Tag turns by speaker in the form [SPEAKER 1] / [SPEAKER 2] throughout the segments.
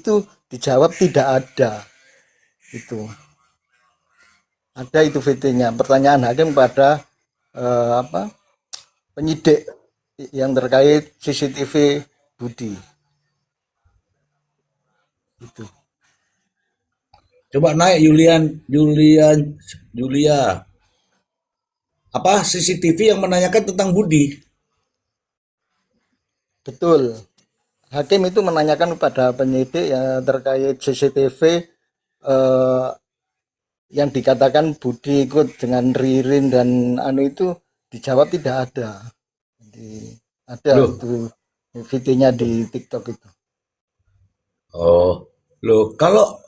[SPEAKER 1] itu dijawab tidak ada. Itu ada itu VT-nya. Pertanyaan hakim pada penyidik yang terkait CCTV Budi. Itu.
[SPEAKER 2] Coba naik Julia. Apa CCTV yang menanyakan tentang Budi?
[SPEAKER 1] Betul. Hakim itu menanyakan kepada penyidik yang terkait CCTV yang dikatakan Budi ikut dengan Ririn dan itu dijawab tidak ada. Jadi ada
[SPEAKER 2] Loh.
[SPEAKER 1] itu VT-nya di TikTok itu.
[SPEAKER 2] Oh, loh kalau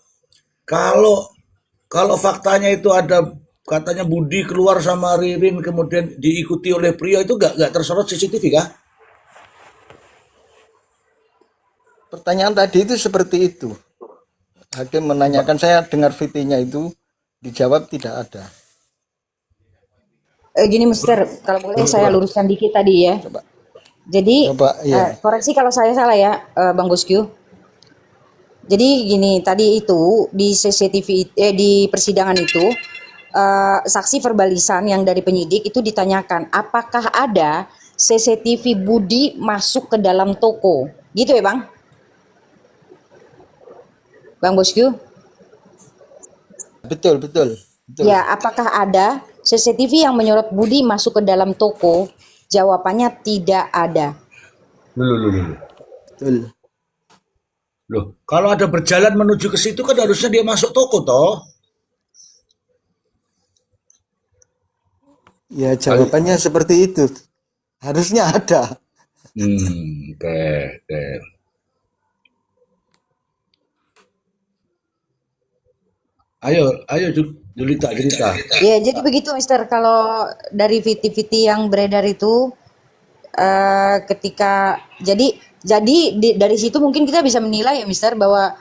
[SPEAKER 2] faktanya itu ada katanya Budi keluar sama Ririn kemudian diikuti oleh pria itu nggak tersorot CCTV kah?
[SPEAKER 1] Pertanyaan tadi itu seperti itu. Hakim menanyakan, saya dengar VT-nya itu dijawab tidak ada.
[SPEAKER 3] Gini Mister, kalau boleh saya luruskan dikit tadi ya.
[SPEAKER 1] Coba.
[SPEAKER 3] Jadi
[SPEAKER 1] Iya.
[SPEAKER 3] koreksi kalau saya salah ya, Bang Bosku. Jadi gini, tadi itu di CCTV di persidangan itu saksi verbalisan yang dari penyidik itu ditanyakan apakah ada CCTV Budi masuk ke dalam toko, gitu ya Bang? Bang Bosku?
[SPEAKER 1] Betul.
[SPEAKER 3] Ya, apakah ada CCTV yang menyorot Budi masuk ke dalam toko? Jawabannya tidak ada.
[SPEAKER 1] Betul.
[SPEAKER 2] Loh, kalau ada berjalan menuju ke situ kan harusnya dia masuk toko toh?
[SPEAKER 1] Ya, jawabannya seperti itu. Harusnya ada.
[SPEAKER 2] Oke. Ayo Julita cerita.
[SPEAKER 3] Ya, jadi begitu Mister. Kalau dari VT-VT yang beredar itu ketika dari situ mungkin kita bisa menilai ya Mister bahwa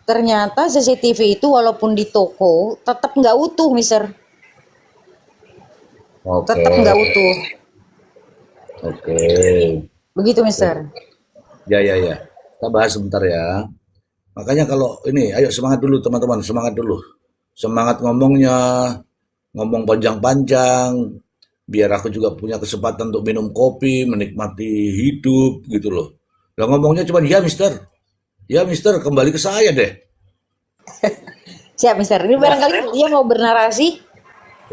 [SPEAKER 3] ternyata CCTV itu walaupun di toko tetap nggak utuh Mister. Tetap
[SPEAKER 2] Oke.
[SPEAKER 3] nggak utuh.
[SPEAKER 2] Oke.
[SPEAKER 3] Begitu Mister.
[SPEAKER 2] Ya. Kita bahas sebentar ya. Makanya kalau ini, ayo semangat dulu teman-teman, semangat dulu. Semangat ngomongnya, ngomong panjang-panjang, biar aku juga punya kesempatan untuk minum kopi, menikmati hidup gitu loh. Lah ngomongnya cuma ya mister, kembali ke saya deh.
[SPEAKER 3] Siap Mister. Ini barangkali dia mau bernarasi.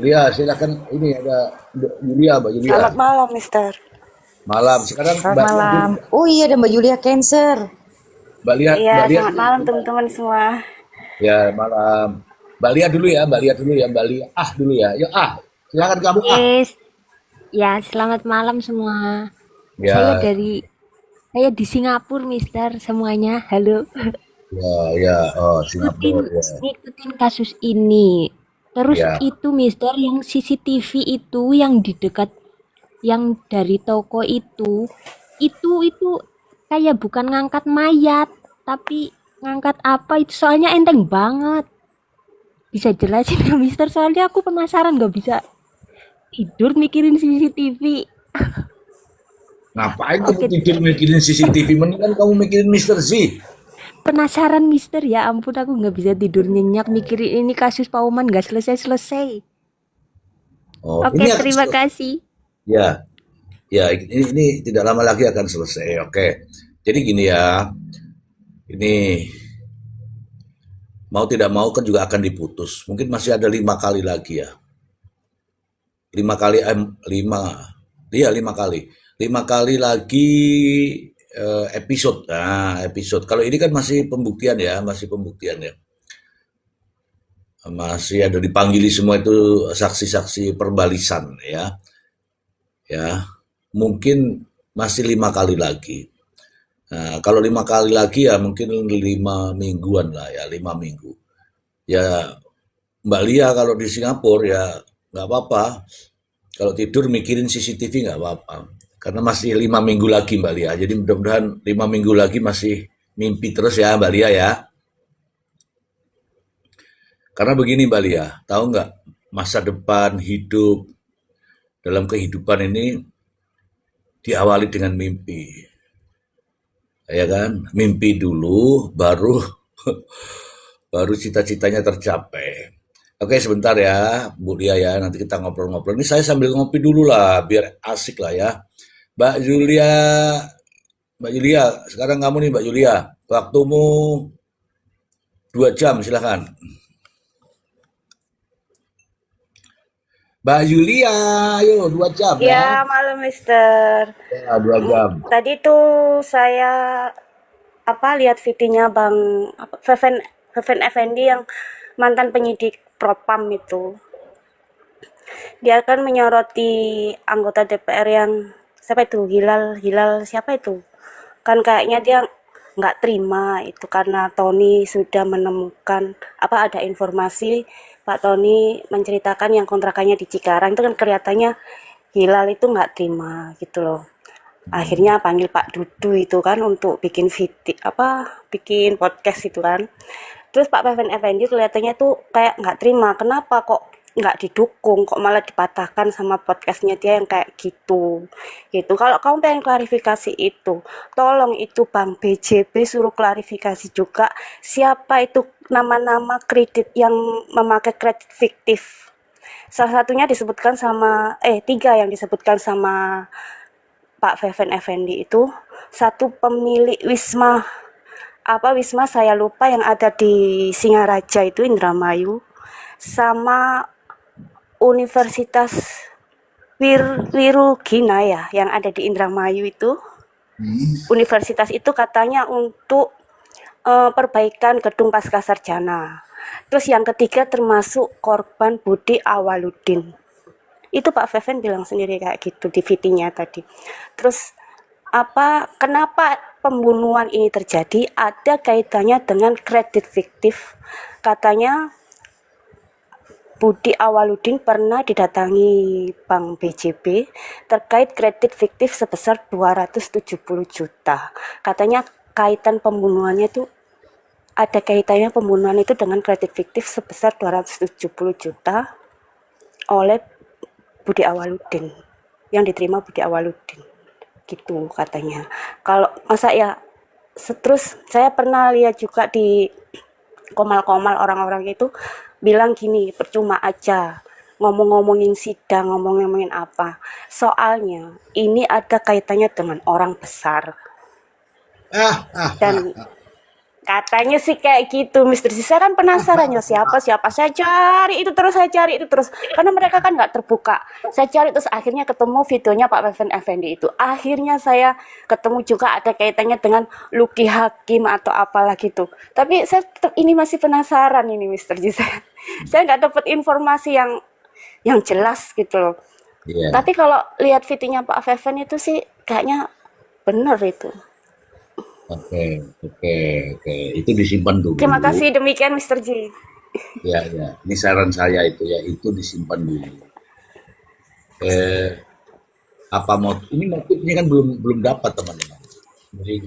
[SPEAKER 2] Ya silakan, ini ada Mbak Julia.
[SPEAKER 4] Selamat malam, Mister.
[SPEAKER 2] Malam, sekarang
[SPEAKER 3] Selamat malam. Oh iya, ada Mbak Julia Cancer.
[SPEAKER 2] Mbak Lia,
[SPEAKER 4] Iya,
[SPEAKER 2] Mbak Lia.
[SPEAKER 4] selamat malam teman-teman semua.
[SPEAKER 2] Ya malam. Mbak Lia dulu ya, Mbak Lia dulu ya. Yuk silakan kamu
[SPEAKER 5] Yes, ya selamat malam semua.
[SPEAKER 2] Ya.
[SPEAKER 5] Saya di Singapura, Mister, semuanya. Halo.
[SPEAKER 2] Ya. Oh, Singapura. Ya.
[SPEAKER 5] Ngikutin kasus ini. Terus
[SPEAKER 2] Ya.
[SPEAKER 5] itu, Mister, yang CCTV itu yang di dekat, yang dari toko itu kayak bukan ngangkat mayat, tapi ngangkat apa itu? Soalnya enteng banget. Bisa jelasin nggak, Mister? Soalnya aku penasaran, nggak bisa tidur mikirin CCTV.
[SPEAKER 2] Ngapain kamu tidur mikirin CCTV? Mendingan kamu mikirin Mister Z.
[SPEAKER 5] Penasaran Mister, ya ampun aku nggak bisa tidur nyenyak mikirin ini kasus Pak Oman nggak selesai.
[SPEAKER 2] Oh,
[SPEAKER 5] Oke,
[SPEAKER 2] ini akan
[SPEAKER 5] terima kasih.
[SPEAKER 2] Ya, ini tidak lama lagi akan selesai. Oke. Jadi gini ya. Ini mau tidak mau kan juga akan diputus. Mungkin masih ada 5 kali lagi ya. 5 kali, 5 kali lagi episode. Nah, episode. Kalau ini kan masih pembuktian ya. Masih ada dipanggili semua itu saksi-saksi perbalisan ya. Ya, mungkin masih 5 kali lagi. Nah, kalau 5 kali lagi ya mungkin 5 mingguan lah ya, 5 minggu. Ya, Mbak Lia kalau di Singapura ya nggak apa-apa. Kalau tidur mikirin CCTV nggak apa-apa. Karena masih 5 minggu lagi Mbak Lia. Jadi mudah-mudahan 5 minggu lagi masih mimpi terus ya Mbak Lia ya. Karena begini Mbak Lia, tahu nggak masa depan hidup dalam kehidupan ini diawali dengan mimpi. ya kan? Mimpi dulu, baru baru cita-citanya tercapai. Oke, sebentar ya, Bu Dia ya. Nanti kita ngobrol-ngobrol. Ini saya sambil ngopi dulu lah, biar asik lah ya. Mbak Julia, Mbak Julia, sekarang kamu nih Mbak Julia. Waktumu 2 jam, silahkan. Mbak Julia, ayo 2 jam ya.
[SPEAKER 4] Ya, malam Mister.
[SPEAKER 2] Ya, 2 jam.
[SPEAKER 4] Tadi tuh saya lihat videonya Bang Feven Effendi yang mantan penyidik Propam itu. Dia kan menyoroti anggota DPR yang siapa itu? Hilal siapa itu? Kan kayaknya dia nggak terima itu karena Tony sudah menemukan ada informasi Pak Tony menceritakan yang kontrakannya di Cikarang itu kan kelihatannya Hilal itu nggak terima gitu loh. Akhirnya panggil Pak Dudu itu kan untuk bikin bikin podcast itu kan. Terus Pak Feven Effendi kelihatannya tuh kayak nggak terima. Kenapa kok nggak didukung, kok malah dipatahkan sama podcastnya dia yang kayak gitu. Gitu. Kalau kamu pengen klarifikasi itu, tolong itu Bang BJB suruh klarifikasi juga siapa itu nama-nama kredit yang memakai kredit fiktif. Salah satunya disebutkan sama 3 yang disebutkan sama Pak Feven Effendi itu, satu pemilik Wisma saya lupa yang ada di Singaraja itu Indramayu, sama Universitas Wirugina ya yang ada di Indramayu itu. Universitas itu katanya untuk perbaikan gedung pascasarjana. Terus yang ketiga termasuk korban Budi Awaludin. Itu Pak Feven bilang sendiri kayak gitu di VT-nya tadi. Terus kenapa pembunuhan ini terjadi? Ada kaitannya dengan kredit fiktif. Katanya Budi Awaludin pernah didatangi Bank BJB terkait kredit fiktif sebesar 270 juta. Katanya kaitan pembunuhannya itu ada kaitannya pembunuhan itu dengan kredit fiktif sebesar 270 juta oleh Budi Awaludin yang diterima Budi Awaludin gitu katanya. Kalau masa ya terus saya pernah lihat juga di komal-komal orang-orang itu bilang gini, percuma aja ngomongin sidang, ngomongin apa. Soalnya ini ada kaitannya dengan orang besar. Dan katanya sih kayak gitu, Mister Z. Saya kan penasaran ya siapa. Saya cari itu terus. Karena mereka kan nggak terbuka. Saya cari terus akhirnya ketemu videonya Pak Feven Effendi itu. Akhirnya saya ketemu juga ada kaitannya dengan Luki Hakim atau apalah gitu. Tapi saya tetap ini masih penasaran ini Mister Z. Saya nggak dapat informasi yang jelas gitu loh.
[SPEAKER 2] Iya.
[SPEAKER 4] Tapi kalau lihat videonya Pak Feven itu sih kayaknya bener itu.
[SPEAKER 2] Oke. Itu disimpan dulu.
[SPEAKER 4] Terima kasih demikian Mister J.
[SPEAKER 2] Ya. Ini saran saya itu ya, itu disimpan dulu. Ini motifnya kan belum dapat teman-teman. Jadi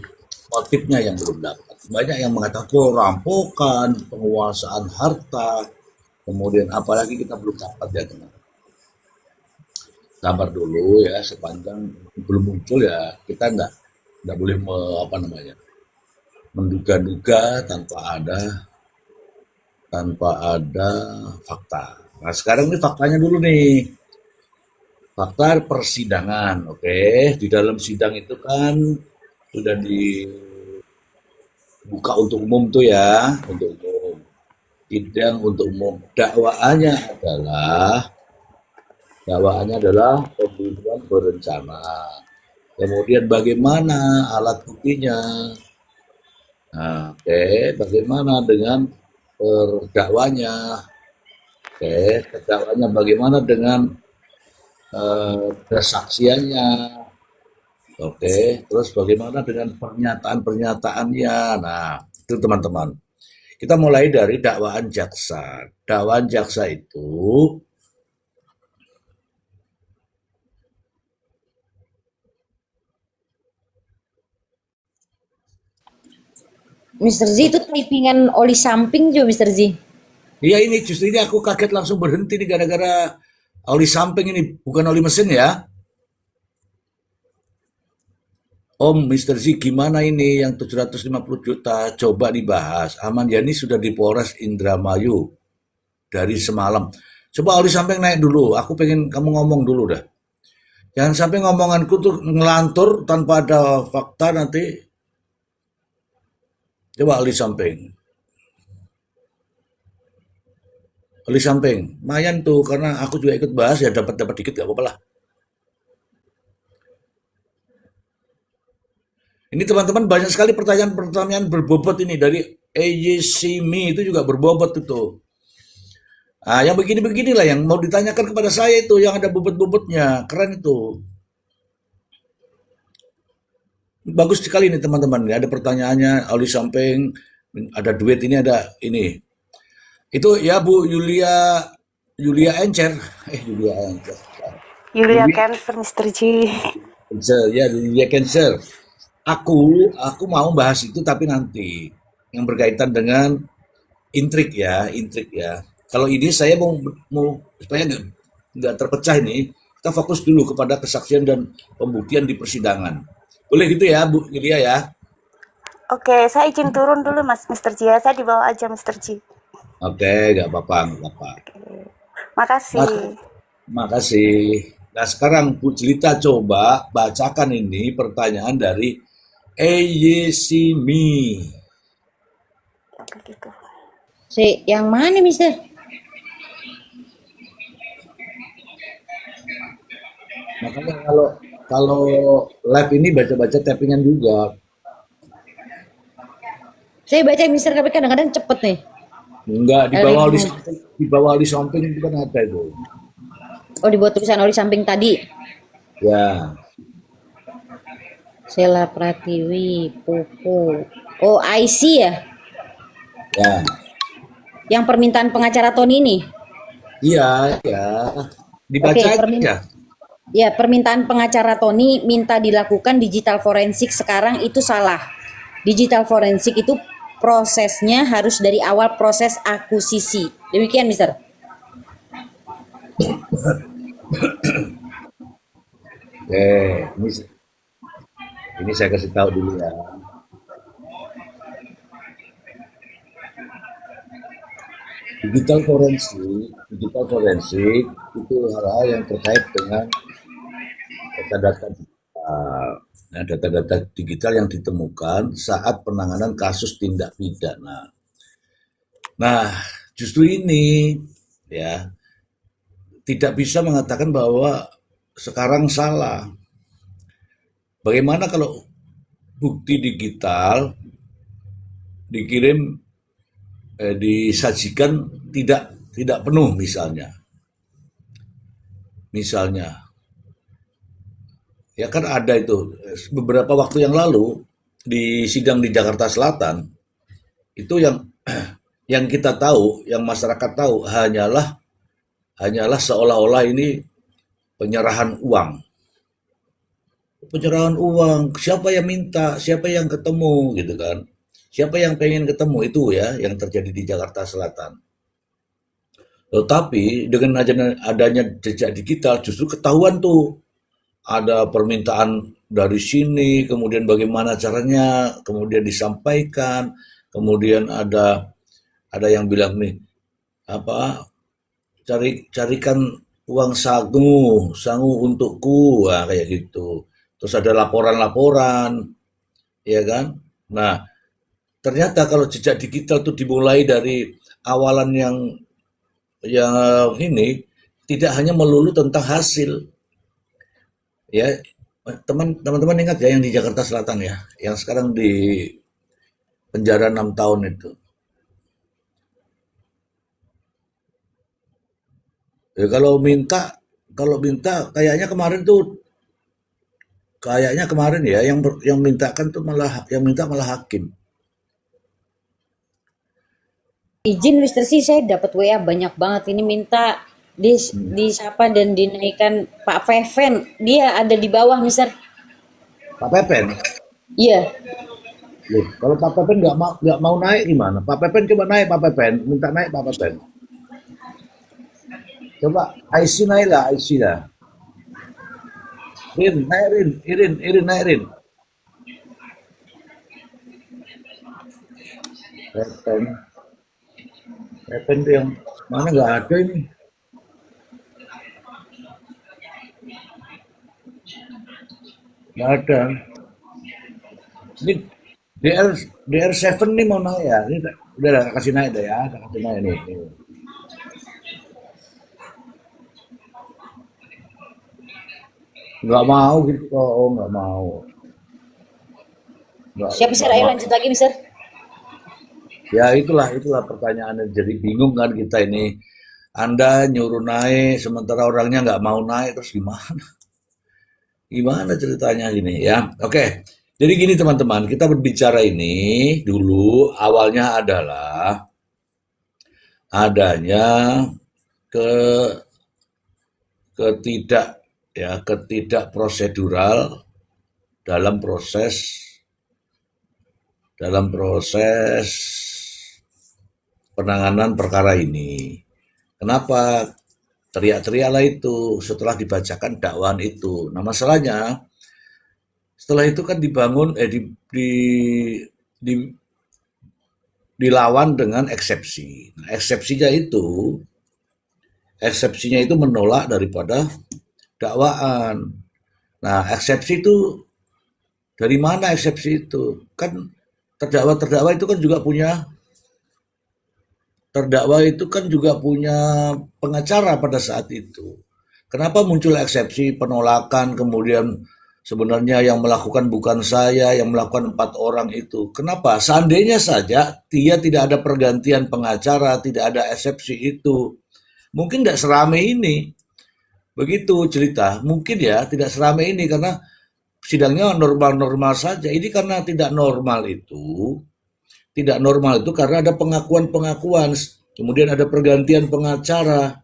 [SPEAKER 2] motifnya yang belum dapat. Banyak yang mengatakan perampokan, penguasaan harta, kemudian apalagi kita belum dapat ya teman. Sabar dulu ya, sepanjang belum muncul ya kita nggak boleh menduga-duga tanpa ada fakta. Nah sekarang ini faktanya dulu nih, fakta persidangan. Oke, di dalam sidang itu kan sudah dibuka untuk umum tuh ya, untuk umum. Sidang untuk umum. Dakwaannya adalah pembunuhan berencana. Kemudian bagaimana alat buktinya? Nah, bagaimana dengan terdakwanya? Terdakwanya bagaimana dengan kesaksiannya? Terus bagaimana dengan pernyataan-pernyataannya? Nah, itu teman-teman. Kita mulai dari dakwaan jaksa. Dakwaan jaksa itu
[SPEAKER 3] Mister Z itu typingan oli samping juga Mister Z.
[SPEAKER 2] iya ini justru ini aku kaget langsung berhenti nih gara-gara oli samping ini bukan oli mesin ya. Om, Mr. Z, gimana ini yang 750 juta? Coba dibahas. Ahmad Yani sudah di Polres Indramayu dari semalam. Coba Oli Sampeng naik dulu. Aku pengen kamu ngomong dulu dah. Jangan sampai ngomonganku tuh ngelantur tanpa ada fakta nanti. Coba Oli Sampeng. Oli Sampeng. Lumayan tuh karena aku juga ikut bahas ya dapat dikit gak apa-apa lah. Ini teman-teman banyak sekali pertanyaan-pertanyaan berbobot ini dari AJCMI itu juga berbobot itu. Ah, yang begini-beginilah yang mau ditanyakan kepada saya itu yang ada bobot-bobotnya. Keren itu. Bagus sekali nih teman-teman. Ada pertanyaannya, Oli Sampeng, ada duet ini, ada ini. Itu ya Bu Yulia Encer. Yulia Encer.
[SPEAKER 4] Yulia Cancer, Mr. G.
[SPEAKER 2] Cancer, ya Yulia Cancer. Aku mau bahas itu tapi nanti yang berkaitan dengan intrik ya. Kalau ini saya mau supaya nggak terpecah ini, kita fokus dulu kepada kesaksian dan pembuktian di persidangan. Boleh gitu ya, Bu Yulia ya?
[SPEAKER 4] Oke, saya izin turun dulu Mas Mr. G. Saya dibawa aja Mr. G.
[SPEAKER 2] Oke, nggak apa-apa.
[SPEAKER 4] Makasih.
[SPEAKER 2] Makasih. Nah sekarang Bu Jelita coba bacakan ini pertanyaan dari Eyesimi.
[SPEAKER 4] Gitu.
[SPEAKER 3] Yang mana, Mister?
[SPEAKER 2] Makanya kalau live ini baca-baca tappingan juga.
[SPEAKER 3] Saya baca Mister tapi kadang-kadang cepet nih.
[SPEAKER 2] Enggak, di bawah di samping itu kan ada itu.
[SPEAKER 3] Oh, dibuat tulisan Oli Samping tadi.
[SPEAKER 2] Ya.
[SPEAKER 3] Sela Pratiwi, Pupu. Oh, IC ya?
[SPEAKER 2] Ya.
[SPEAKER 3] Yang permintaan pengacara Tony ini?
[SPEAKER 2] Iya. Dibaca
[SPEAKER 3] Oke,
[SPEAKER 2] aja.
[SPEAKER 3] Ya, permintaan pengacara Tony minta dilakukan digital forensik sekarang itu salah. Digital forensik itu prosesnya harus dari awal proses akuisisi. Demikian, Mister.
[SPEAKER 2] Ini saya kasih tahu dulu ya. Digital forensik itu hal-hal yang terkait dengan data-data digital. Nah, data-data digital yang ditemukan saat penanganan kasus tindak pidana. Nah, justru ini ya tidak bisa mengatakan bahwa sekarang salah. Bagaimana kalau bukti digital dikirim disajikan tidak penuh misalnya ya kan ada itu beberapa waktu yang lalu di sidang di Jakarta Selatan itu yang kita tahu, yang masyarakat tahu hanyalah seolah-olah ini penyerahan uang, siapa yang minta, siapa yang ketemu gitu kan. Siapa yang pengen ketemu itu ya yang terjadi di Jakarta Selatan. Tetapi dengan adanya jejak digital justru ketahuan tuh ada permintaan dari sini, kemudian bagaimana caranya, kemudian disampaikan, kemudian ada yang bilang nih carikan uang sangu untukku, kayak gitu. Terus ada laporan-laporan, ya kan? Nah, ternyata kalau jejak digital itu dimulai dari awalan yang ini tidak hanya melulu tentang hasil. Ya, teman-teman ingat ya yang di Jakarta Selatan ya, yang sekarang di penjara 6 tahun itu. Ya, kalau minta kayaknya kemarin ya yang mintakan tuh malah hakim.
[SPEAKER 3] Izin Mister C, saya dapat WA banyak banget ini minta disapa dan dinaikkan Pak Feven. Dia ada di bawah, Mister.
[SPEAKER 2] Pak Pepen?
[SPEAKER 3] Iya.
[SPEAKER 2] Loh, kalau Pak Pepen nggak mau naik gimana? Pak Pepen coba naik, Pak Pepen minta naik Pak Pepen. Coba IC naik lah. Irin naik Rin. Repen. Repen tuh yang mana nggak ada ini. Nggak ada. Ini DR7 nih mau naik ya. Ini udah lah, kasih naik deh ya. Kasih naik nih. Nggak mau gitu. Oh, nggak mau.
[SPEAKER 3] Siap Mister,
[SPEAKER 2] Nggak
[SPEAKER 3] ayo
[SPEAKER 2] mau.
[SPEAKER 3] lanjut lagi Mister.
[SPEAKER 2] Ya itulah pertanyaannya. Jadi bingung kan kita ini. Anda nyuruh naik, sementara orangnya nggak mau naik, terus gimana? Gimana ceritanya gini ya? Oke, jadi gini teman-teman, kita berbicara ini dulu awalnya adalah adanya ke ketidak ketidak prosedural dalam proses penanganan perkara ini. Kenapa teriak-teriaklah itu setelah dibacakan dakwaan itu? Nah masalahnya setelah itu kan dibangun di- dilawan dengan eksepsi. Nah, eksepsinya itu menolak daripada dakwaan. Nah, eksepsi itu dari mana eksepsi itu? Kan terdakwa itu kan juga punya terdakwa itu kan juga punya pengacara pada saat itu. Kenapa muncul eksepsi penolakan kemudian sebenarnya yang melakukan bukan saya, yang melakukan 4 orang itu. Kenapa? Seandainya saja dia tidak ada pergantian pengacara, tidak ada eksepsi itu, mungkin tidak seramai ini. Begitu cerita. Mungkin ya tidak seramai ini karena sidangnya normal-normal saja. Ini karena tidak normal itu karena ada pengakuan-pengakuan, kemudian ada pergantian pengacara.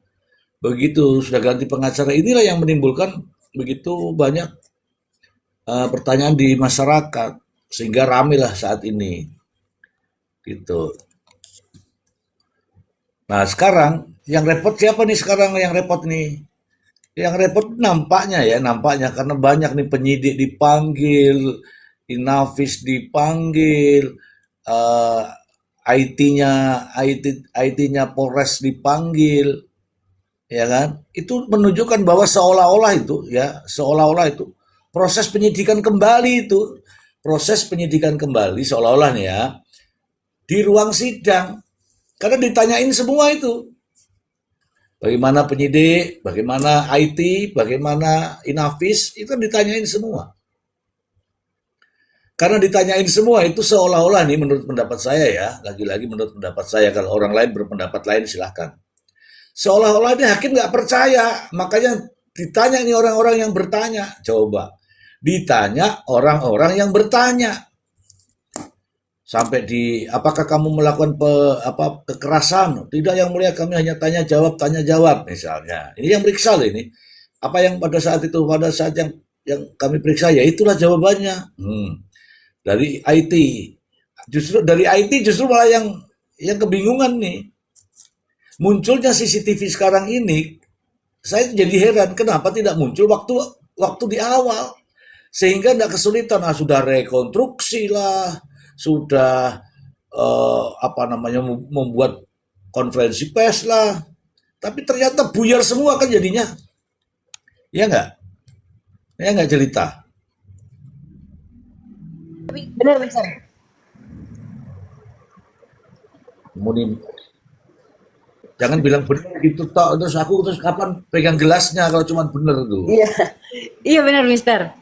[SPEAKER 2] Begitu sudah ganti pengacara inilah yang menimbulkan begitu banyak pertanyaan di masyarakat sehingga ramai lah saat ini gitu. Nah sekarang yang repot siapa nih sekarang yang repot nih? Yang repot nampaknya karena banyak nih penyidik dipanggil, Inavis dipanggil, eh, IT-nya IT-nya Polres dipanggil, ya kan? Itu menunjukkan bahwa seolah-olah itu proses penyidikan kembali seolah-olah nih ya di ruang sidang karena ditanyain semua itu. Bagaimana penyidik, bagaimana IT, bagaimana Inavis, itu ditanyain semua. Karena ditanyain semua itu seolah-olah nih menurut pendapat saya ya, lagi-lagi menurut pendapat saya, kalau orang lain berpendapat lain silahkan. Seolah-olah ini hakim nggak percaya, makanya ditanya nih orang-orang yang bertanya. Coba, ditanya orang-orang yang bertanya. Sampai apakah kamu melakukan kekerasan? Tidak yang mulia, kami hanya tanya jawab misalnya. Ini yang periksa loh ini. Apa yang pada saat yang kami periksa ya itulah jawabannya. Dari IT. Dari IT malah yang kebingungan nih. Munculnya CCTV sekarang ini, saya jadi heran kenapa tidak muncul waktu di awal. Sehingga tidak kesulitan, sudah rekonstruksi lah, sudah membuat konferensi pers lah, tapi ternyata buyar semua kan jadinya, ya nggak cerita.
[SPEAKER 3] Benar Mister.
[SPEAKER 2] Kemudian jangan bilang benar gitu toh, terus kapan pegang gelasnya kalau cuma benar tuh.
[SPEAKER 3] Iya. Iya benar Mister.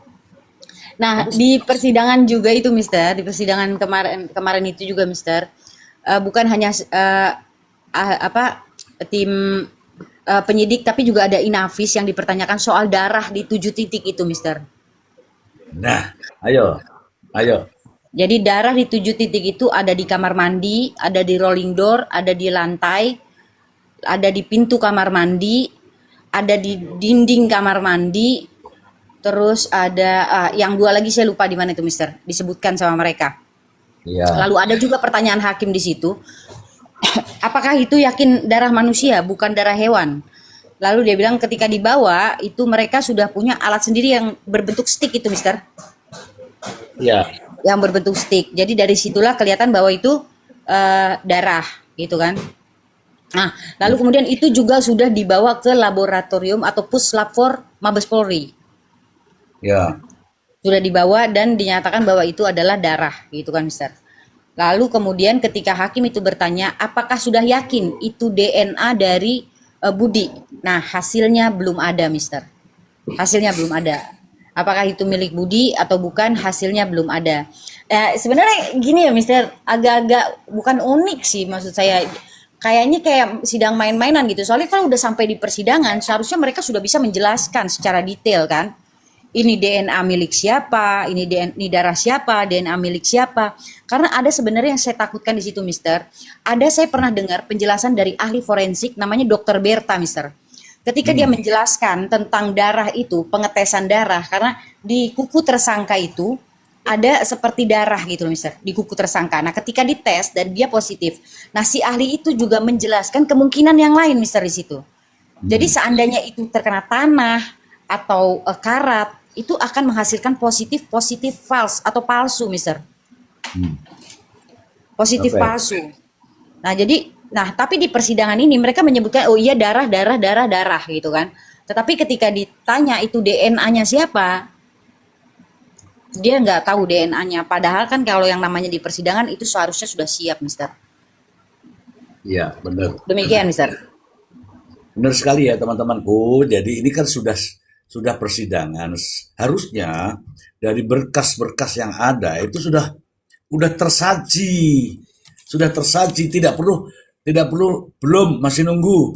[SPEAKER 3] Nah, di persidangan juga itu Mister, di persidangan kemarin itu juga Mister, bukan hanya tim penyidik tapi juga ada Inavis yang dipertanyakan soal darah di 7 titik itu Mister.
[SPEAKER 2] Nah, ayo.
[SPEAKER 3] Jadi darah di 7 titik itu ada di kamar mandi, ada di rolling door, ada di lantai, ada di pintu kamar mandi, ada di dinding kamar mandi. Terus ada yang 2 lagi saya lupa di mana itu Mister, disebutkan sama mereka.
[SPEAKER 2] Iya.
[SPEAKER 3] Lalu ada juga pertanyaan hakim di situ. Apakah itu yakin darah manusia bukan darah hewan? Lalu dia bilang ketika dibawa itu mereka sudah punya alat sendiri yang berbentuk stick itu Mister.
[SPEAKER 2] Iya.
[SPEAKER 3] Yang berbentuk stick. Jadi dari situlah kelihatan bahwa itu darah gitu kan. Nah, lalu kemudian itu juga sudah dibawa ke laboratorium atau puslab for Mabes Polri.
[SPEAKER 2] Ya,
[SPEAKER 3] Sudah dibawa dan dinyatakan bahwa itu adalah darah gitu kan, Mister. Lalu kemudian ketika hakim itu bertanya, apakah sudah yakin itu DNA dari Budi? Nah, hasilnya belum ada, Mister. Hasilnya belum ada. Apakah itu milik Budi atau bukan? Hasilnya belum ada. Sebenarnya gini ya, Mister, agak-agak bukan unik sih maksud saya. Kayaknya kayak sidang main-mainan gitu. Soalnya kan udah sampai di persidangan, seharusnya mereka sudah bisa menjelaskan secara detail kan. Ini DNA milik siapa, ini darah siapa, DNA milik siapa. Karena ada sebenarnya yang saya takutkan di situ, Mister. Saya pernah dengar penjelasan dari ahli forensik namanya Dokter Berta, Mister. Ketika dia menjelaskan tentang darah itu, pengetesan darah, karena di kuku tersangka itu ada seperti darah gitu loh, Mister, di kuku tersangka. Nah, ketika dites dan dia positif, nah si ahli itu juga menjelaskan kemungkinan yang lain, Mister, di situ. Jadi seandainya itu terkena tanah atau karat, itu akan menghasilkan positif false atau palsu, Mister. Positif
[SPEAKER 2] oke.
[SPEAKER 3] palsu. Nah, tapi di persidangan ini mereka menyebutkan oh iya darah gitu kan. Tetapi ketika ditanya itu DNA-nya siapa, dia nggak tahu DNA-nya. Padahal kan kalau yang namanya di persidangan itu seharusnya sudah siap, Mister.
[SPEAKER 2] Iya, benar.
[SPEAKER 3] Demikian, Mister.
[SPEAKER 2] Benar sekali ya teman-temanku. Jadi ini kan sudah persidangan. Harusnya dari berkas-berkas yang ada itu sudah tersaji. Sudah tersaji, tidak perlu belum masih nunggu,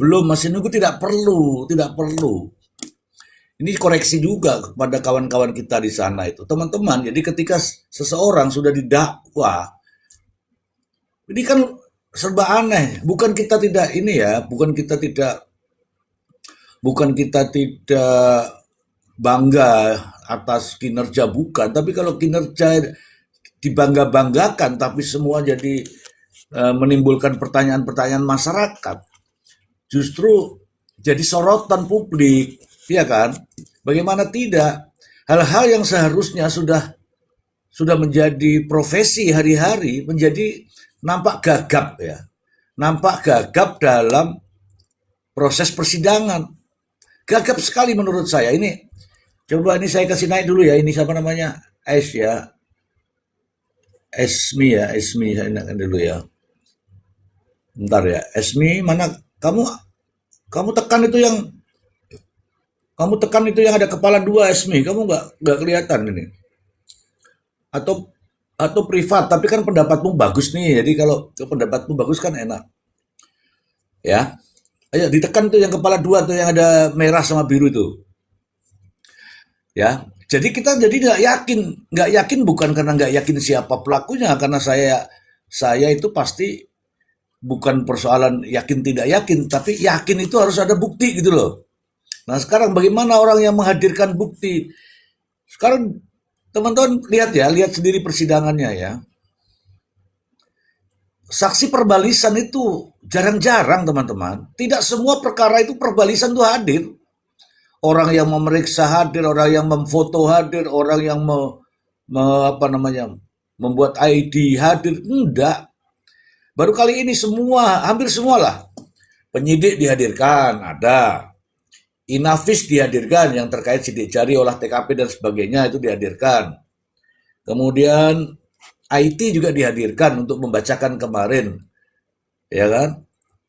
[SPEAKER 2] tidak perlu. Ini koreksi juga kepada kawan-kawan kita di sana itu. Teman-teman, jadi ketika seseorang sudah didakwa, ini kan serba aneh. Bukan kita tidak bangga atas kinerja, bukan. Tapi kalau kinerja dibangga-banggakan, tapi semua jadi menimbulkan pertanyaan-pertanyaan masyarakat, justru jadi sorotan publik. Iya kan? Bagaimana tidak? Hal-hal yang seharusnya sudah menjadi profesi hari-hari menjadi nampak gagap ya. Nampak gagap dalam proses persidangan. Gagap sekali menurut saya. Ini coba ini saya kasih naik dulu ya. Ini siapa namanya? Esmi saya naikkan dulu ya. Bentar ya. Esmi mana kamu tekan itu yang ada kepala dua, Esmi. Kamu nggak kelihatan ini. Atau privat, tapi kan pendapatmu bagus nih. Jadi kalau pendapatmu bagus kan enak. Ya. Ayo ditekan tuh yang kepala dua tuh yang ada merah sama biru itu. Ya. Jadi kita nggak yakin bukan karena nggak yakin siapa pelakunya, karena saya itu pasti bukan persoalan yakin tidak yakin, tapi yakin itu harus ada bukti gitu loh. Nah sekarang bagaimana orang yang menghadirkan bukti? Sekarang teman-teman lihat sendiri persidangannya ya. Saksi perbalisan itu jarang-jarang teman-teman. Tidak semua perkara itu perbalisan itu hadir. Orang yang memeriksa hadir, orang yang memfoto hadir, orang yang membuat ID hadir, enggak. Baru kali ini hampir semua lah. Penyidik dihadirkan, ada. Inafis dihadirkan yang terkait sidik jari, olah TKP dan sebagainya itu dihadirkan. Kemudian IT juga dihadirkan untuk membacakan kemarin, ya kan?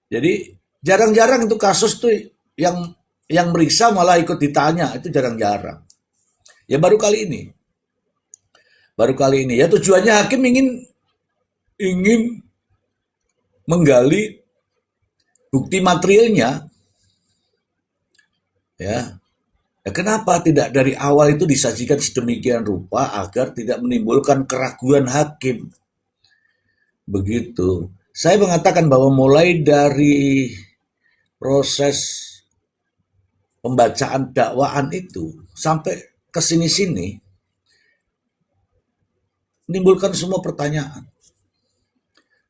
[SPEAKER 2] Jadi jarang-jarang itu kasus tuh yang meriksa malah ikut ditanya, itu jarang-jarang. Ya baru kali ini ya tujuannya hakim ingin menggali bukti materialnya. Ya, kenapa tidak dari awal itu disajikan sedemikian rupa agar tidak menimbulkan keraguan hakim? Begitu. Saya mengatakan bahwa mulai dari proses pembacaan dakwaan itu sampai ke sini-sini menimbulkan semua pertanyaan.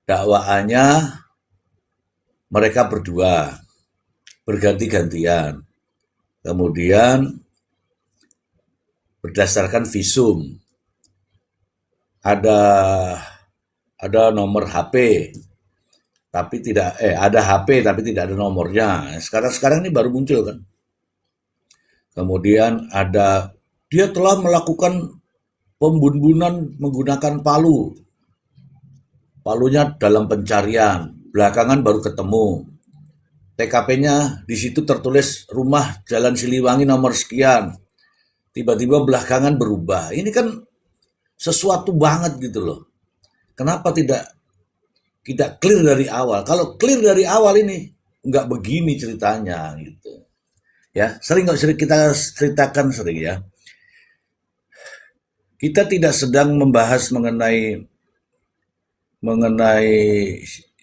[SPEAKER 2] Dakwaannya mereka berdua berganti-gantian. Kemudian berdasarkan visum ada ada nomor HP, tapi tidak ada HP tapi tidak ada nomornya. Sekarang ini baru muncul kan. Kemudian ada dia telah melakukan pembunuhan menggunakan palu. Palunya dalam pencarian, belakangan baru ketemu. TKP-nya di situ tertulis rumah Jalan Siliwangi nomor sekian. Tiba-tiba belakangan berubah. Ini kan sesuatu banget gitu loh. Kenapa tidak clear dari awal? Kalau clear dari awal ini nggak begini ceritanya gitu. Ya, sering kita ceritakan sering ya. Kita tidak sedang membahas mengenai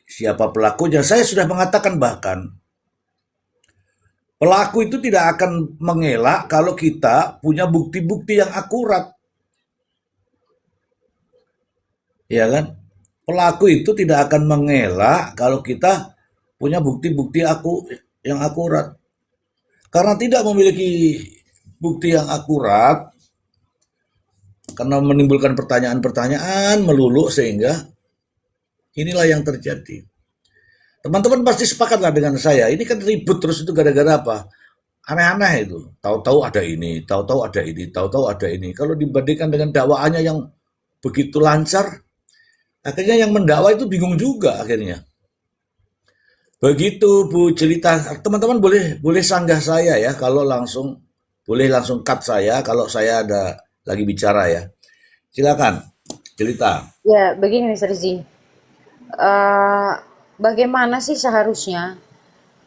[SPEAKER 2] siapa pelakunya. Saya sudah mengatakan bahkan pelaku itu tidak akan mengelak kalau kita punya bukti-bukti yang akurat. Ya kan? Pelaku itu tidak akan mengelak kalau kita punya bukti-bukti yang akurat. Karena tidak memiliki bukti yang akurat, karena menimbulkan pertanyaan-pertanyaan melulu, sehingga inilah yang terjadi. Teman-teman pasti sepakatlah dengan saya, ini kan ribut terus itu gara-gara apa? Aneh-aneh itu. Tahu-tahu ada ini, tahu-tahu ada ini, tahu-tahu ada ini. Kalau dibandingkan dengan dakwaannya yang begitu lancar, akhirnya yang mendakwa itu bingung juga akhirnya. Begitu Bu Jelita, teman-teman boleh sanggah saya ya, kalau boleh langsung cut saya kalau saya ada lagi bicara ya. Silakan, Jelita.
[SPEAKER 3] Ya, begini Mr. Z. Bagaimana sih seharusnya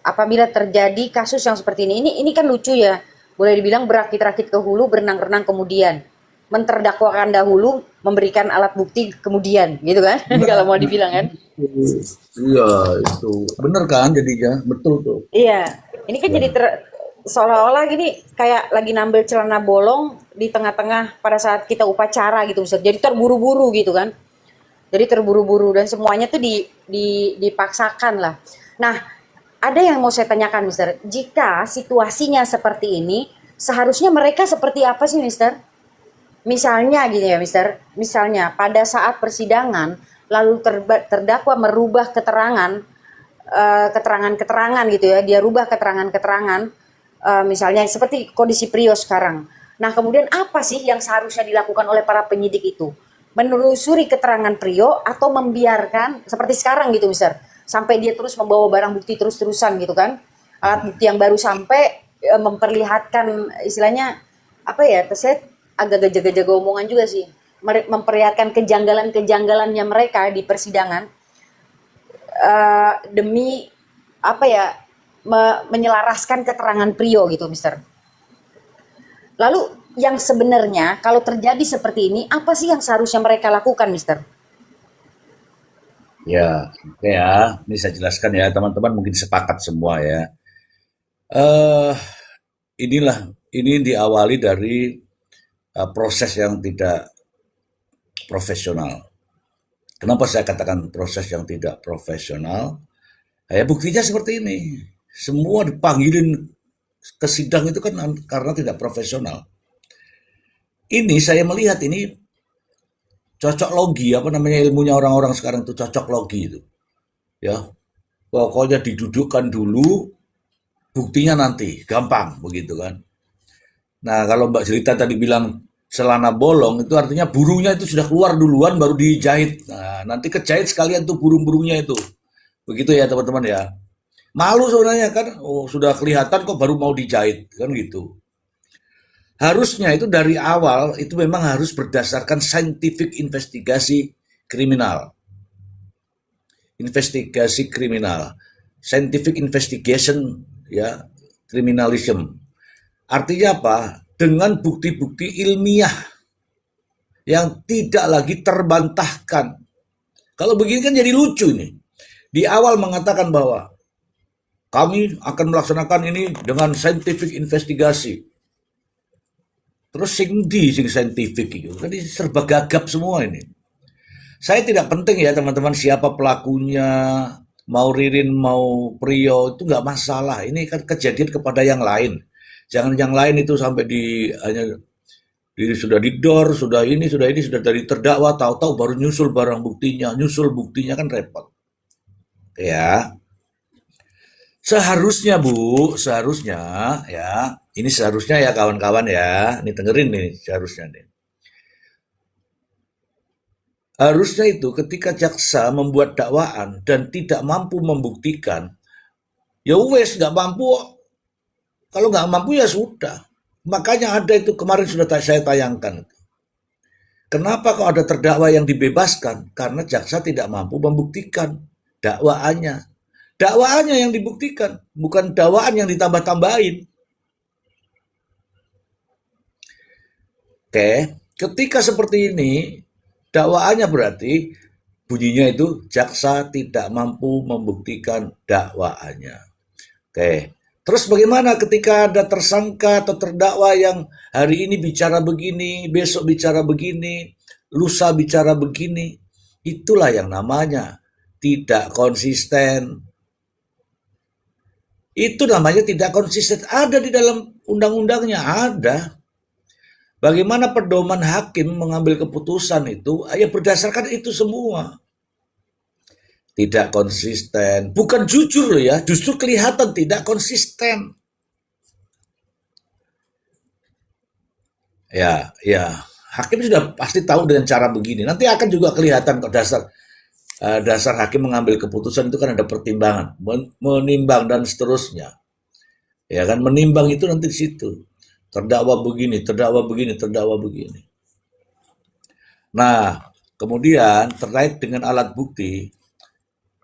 [SPEAKER 3] apabila terjadi kasus yang seperti ini? Ini kan lucu ya. Boleh dibilang berakit-rakit ke hulu, berenang-renang kemudian. Menterdakwakan dahulu, memberikan alat bukti kemudian, gitu kan? Kalau mau dibilang kan?
[SPEAKER 2] Iya, itu benar kan jadinya, betul tuh.
[SPEAKER 3] Iya, ini kan jadi seolah-olah gini kayak lagi nambel celana bolong di tengah-tengah pada saat kita upacara gitu, Ustaz. Jadi terburu-buru gitu kan? Jadi terburu-buru dan semuanya tuh dipaksakan lah. Nah, ada yang mau saya tanyakan, Mister. Jika situasinya seperti ini, seharusnya mereka seperti apa sih, Mister? Misalnya gini ya, Mister. Misalnya pada saat persidangan, lalu terdakwa merubah keterangan gitu ya. Dia rubah keterangan, misalnya seperti kondisi Priyo sekarang. Nah, kemudian apa sih yang seharusnya dilakukan oleh para penyidik itu? Menelusuri keterangan Priyo atau membiarkan seperti sekarang gitu, Mister, sampai dia terus membawa barang bukti terus-terusan gitu kan, alat bukti yang baru sampai memperlihatkan istilahnya apa ya, saya agak jaga-jaga omongan juga sih, memperlihatkan kejanggalan-kejanggalannya mereka di persidangan demi apa ya, menyelaraskan keterangan Priyo gitu, Mister. Lalu yang sebenarnya kalau terjadi seperti ini, apa sih yang seharusnya mereka lakukan, Mister?
[SPEAKER 2] Ya, oke ya. Ini saya jelaskan ya, teman-teman mungkin sepakat semua ya. Ini diawali dari proses yang tidak profesional. Kenapa saya katakan proses yang tidak profesional? Ya buktinya seperti ini. Semua dipanggilin ke sidang itu kan karena tidak profesional. Ini saya melihat ini cocok logi, apa namanya ilmunya orang-orang sekarang itu cocok logi itu. Ya. Pokoknya didudukkan dulu, buktinya nanti, gampang begitu kan. Nah, kalau Mbak Jelita tadi bilang celana bolong, itu artinya burungnya itu sudah keluar duluan baru dijahit. Nah, nanti kejahit sekalian tuh burung-burungnya itu. Begitu ya teman-teman ya. Malu sebenarnya kan, oh sudah kelihatan kok baru mau dijahit, kan gitu. Harusnya itu dari awal itu memang harus berdasarkan scientific investigasi kriminal. Investigasi kriminal. Scientific investigation ya, criminalism. Artinya apa? Dengan bukti-bukti ilmiah yang tidak lagi terbantahkan. Kalau begini kan jadi lucu nih. Di awal mengatakan bahwa kami akan melaksanakan ini dengan scientific investigasi. Terus sing scientific itu. Jadi serba gagap semua ini. Saya tidak penting ya teman-teman siapa pelakunya, mau Ririn, mau Priyo, itu nggak masalah. Ini kan kejadian kepada yang lain. Jangan yang lain itu sampai Sudah didor, sudah ini, sudah dari terdakwa, tahu-tahu baru nyusul barang buktinya, nyusul buktinya kan repot. Ya, seharusnya Bu, seharusnya ya, ini seharusnya ya kawan-kawan ya, ini dengerin nih seharusnya nih. Harusnya itu ketika jaksa membuat dakwaan dan tidak mampu membuktikan, ya wes nggak mampu, kalau nggak mampu ya sudah. Makanya ada itu kemarin sudah saya tayangkan. Kenapa kok ada terdakwa yang dibebaskan? Karena jaksa tidak mampu membuktikan dakwaannya. Dakwaannya yang dibuktikan, bukan dakwaan yang ditambah-tambahin. Oke, ketika seperti ini, dakwaannya berarti bunyinya itu jaksa tidak mampu membuktikan dakwaannya. Oke, terus bagaimana ketika ada tersangka atau terdakwa yang hari ini bicara begini, besok bicara begini, lusa bicara begini? Itulah yang namanya tidak konsisten. Itu namanya tidak konsisten. Ada di dalam undang-undangnya, ada. Bagaimana pedoman hakim mengambil keputusan itu, ya berdasarkan itu semua. Tidak konsisten. Bukan jujur loh ya, justru kelihatan tidak konsisten. Ya, hakim sudah pasti tahu dengan cara begini. Nanti akan juga kelihatan kok dasar hakim mengambil keputusan itu kan ada pertimbangan, menimbang dan seterusnya. Ya kan, menimbang itu nanti di situ. Terdakwa begini, terdakwa begini, terdakwa begini. Nah, kemudian terkait dengan alat bukti,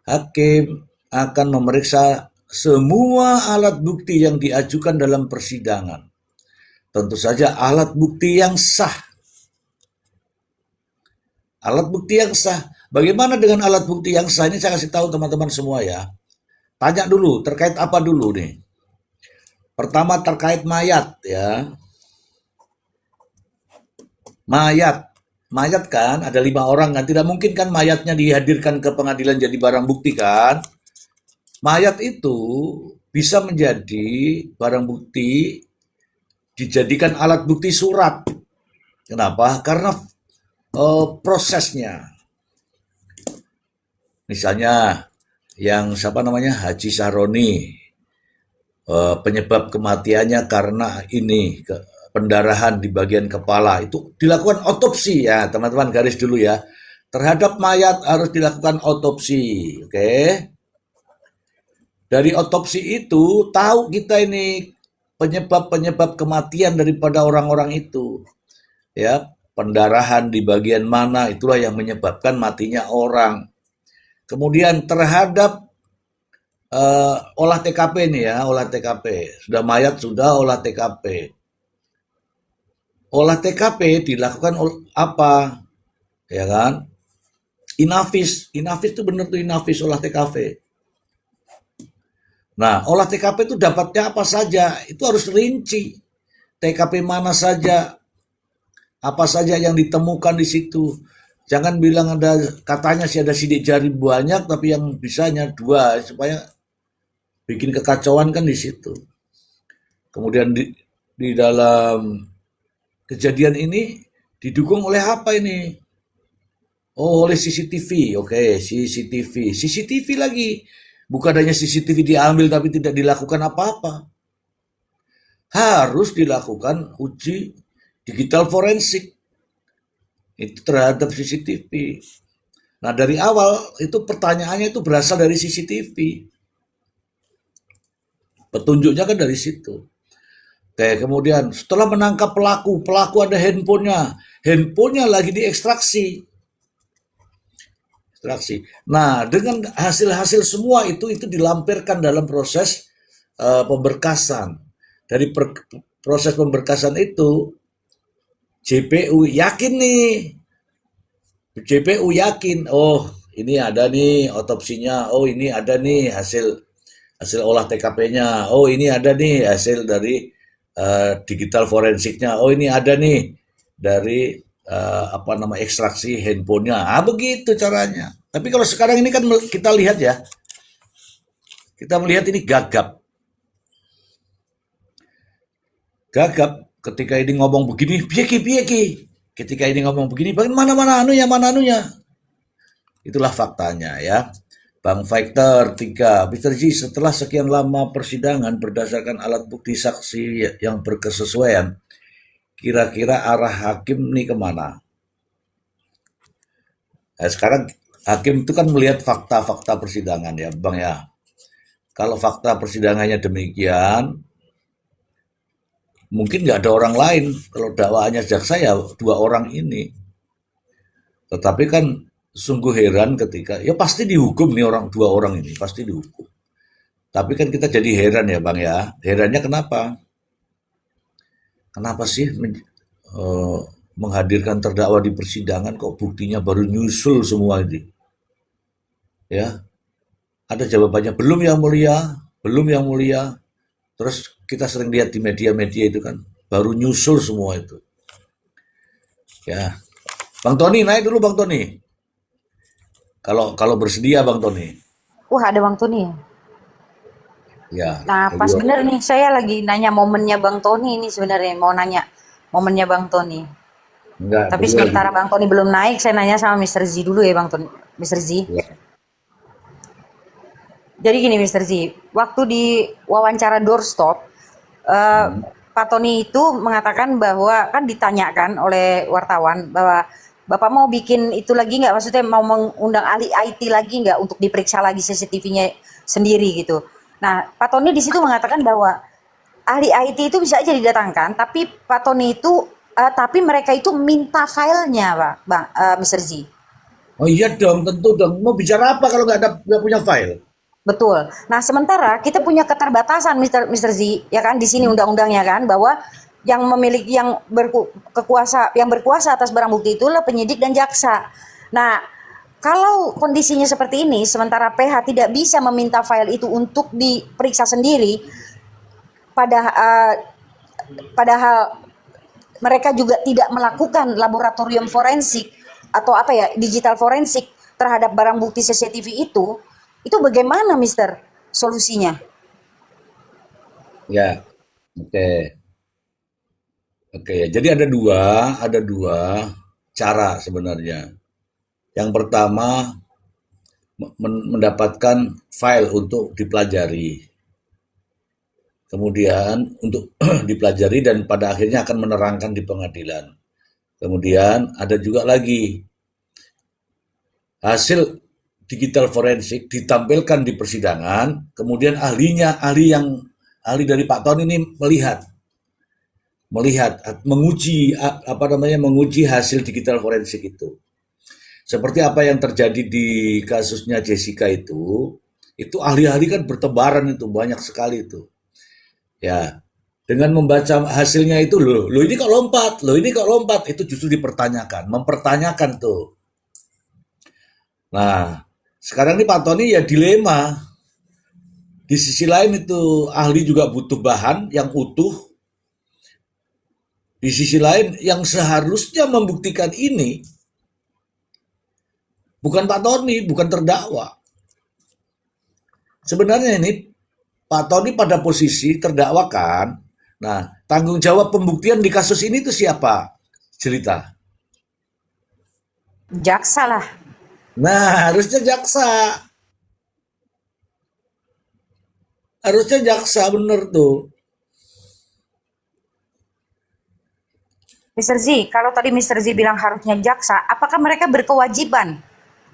[SPEAKER 2] hakim akan memeriksa semua alat bukti yang diajukan dalam persidangan. Tentu saja alat bukti yang sah. Alat bukti yang sah. Bagaimana dengan alat bukti yang sah? Ini saya kasih tahu teman-teman semua ya. Tanya dulu, terkait apa dulu nih? Pertama terkait mayat ya. Mayat kan ada 5 orang kan, tidak mungkin kan mayatnya dihadirkan ke pengadilan jadi barang bukti kan. Mayat itu bisa menjadi barang bukti, dijadikan alat bukti surat. Kenapa? Karena prosesnya. Misalnya yang siapa namanya Haji Sahroni, penyebab kematiannya karena ini pendarahan di bagian kepala, itu dilakukan otopsi ya teman-teman, garis dulu ya, terhadap mayat harus dilakukan otopsi. Oke, dari otopsi itu tahu kita ini penyebab kematian daripada orang-orang itu ya, pendarahan di bagian mana, itulah yang menyebabkan matinya orang. Kemudian terhadap olah TKP nih ya, olah TKP. Sudah mayat, sudah olah TKP. Olah TKP dilakukan apa? Ya kan? Inafis itu benar tuh inafis olah TKP. Nah, olah TKP itu dapatnya apa saja? Itu harus rinci. TKP mana saja? Apa saja yang ditemukan di situ? Jangan bilang ada, katanya sih ada sidik jari banyak, tapi yang bisanya 2, supaya bikin kekacauan kan di situ. Kemudian di dalam kejadian ini didukung oleh apa ini? Oh, oleh CCTV. Oke, CCTV lagi. Bukan hanya CCTV diambil tapi tidak dilakukan apa-apa. Harus dilakukan uji digital forensik itu terhadap CCTV. Nah, dari awal itu pertanyaannya itu berasal dari CCTV. Petunjuknya kan dari situ. Oke, kemudian setelah menangkap pelaku ada handphonenya lagi diekstraksi. Nah, dengan hasil-hasil semua itu dilampirkan dalam proses pemberkasan. Dari proses pemberkasan itu JPU yakin nih, oh ini ada nih otopsinya, oh ini ada nih hasil olah TKP-nya, oh ini ada nih hasil dari digital forensiknya, oh ini ada nih dari ekstraksi handphonenya. Begitu caranya. Tapi kalau sekarang ini kan kita lihat ya, kita melihat ini gagap. ketika ini ngomong begini, piye ki. Ketika ini ngomong begini, mana anunya. Itulah faktanya ya. Bang Victor 3, Mr. G, setelah sekian lama persidangan berdasarkan alat bukti saksi yang berkesesuaian, kira-kira arah hakim nih kemana? Nah, sekarang hakim itu kan melihat fakta-fakta persidangan ya Bang ya. Kalau fakta persidangannya demikian, mungkin nggak ada orang lain. Kalau dakwaannya jaksa ya 2 orang ini. Tetapi kan sungguh heran ketika, ya pasti dihukum nih 2 orang ini, pasti dihukum. Tapi kan kita jadi heran ya Bang ya. Herannya kenapa? Kenapa sih menghadirkan terdakwa di persidangan kok buktinya baru nyusul semua ini? Ya, ada jawabannya, belum yang mulia. Terus kita sering lihat di media-media itu kan, baru nyusul semua itu. Ya, Bang Tony naik dulu Bang Tony. Kalau bersedia Bang Tony.
[SPEAKER 3] Wah, ada Bang Tony ya.
[SPEAKER 2] Ya.
[SPEAKER 3] Nah, pas bener nih, saya lagi nanya momennya Bang Tony ini sebenarnya, mau nanya momennya Bang Tony.
[SPEAKER 2] Enggak.
[SPEAKER 3] Tapi sementara Bang Tony belum naik, saya nanya sama Mr. Z dulu ya Bang Tony. Mr. Z.
[SPEAKER 2] Ya.
[SPEAKER 3] Jadi gini Mr. Z, waktu di wawancara doorstop, Pak Tony itu mengatakan bahwa, kan ditanyakan oleh wartawan bahwa Bapak mau bikin itu lagi nggak, maksudnya mau mengundang ahli IT lagi nggak untuk diperiksa lagi CCTV-nya sendiri gitu. Nah, Pak Tony di situ mengatakan bahwa ahli IT itu bisa aja didatangkan, tapi Pak Tony itu, tapi mereka itu minta filenya, Pak, Bang, Mr. Z.
[SPEAKER 2] Oh iya dong, tentu dong. Mau bicara apa kalau nggak punya file?
[SPEAKER 3] Betul. Nah, sementara kita punya keterbatasan Mr. Z, ya kan, di sini undang-undangnya kan, bahwa yang memiliki yang berkuasa atas barang bukti itulah penyidik dan jaksa. Nah, kalau kondisinya seperti ini, sementara PH tidak bisa meminta file itu untuk diperiksa sendiri, padahal mereka juga tidak melakukan laboratorium forensik atau digital forensik terhadap barang bukti CCTV itu bagaimana, Mister, solusinya?
[SPEAKER 2] Ya, oke. Oke, jadi ada dua cara sebenarnya. Yang pertama, mendapatkan file untuk dipelajari. Kemudian untuk dipelajari dan pada akhirnya akan menerangkan di pengadilan. Kemudian ada juga lagi hasil digital forensik ditampilkan di persidangan, kemudian ahli dari Pak Tony ini melihat, menguji menguji hasil digital forensik itu. Seperti apa yang terjadi di kasusnya Jessica itu ahli-ahli kan bertebaran itu, banyak sekali itu. Ya, dengan membaca hasilnya itu, loh ini kok lompat, itu justru mempertanyakan tuh. Nah, sekarang ini Pak Tony ya dilema. Di sisi lain itu ahli juga butuh bahan yang utuh. Di sisi lain yang seharusnya membuktikan ini bukan Pak Tony, bukan terdakwa. Sebenarnya ini Pak Tony pada posisi terdakwa kan. Nah, tanggung jawab pembuktian di kasus ini itu siapa? Cerita.
[SPEAKER 3] Jaksa lah.
[SPEAKER 2] Nah, harusnya jaksa. Bener tuh.
[SPEAKER 3] Mr. Z, kalau tadi Mr. Z bilang harusnya jaksa, apakah mereka berkewajiban?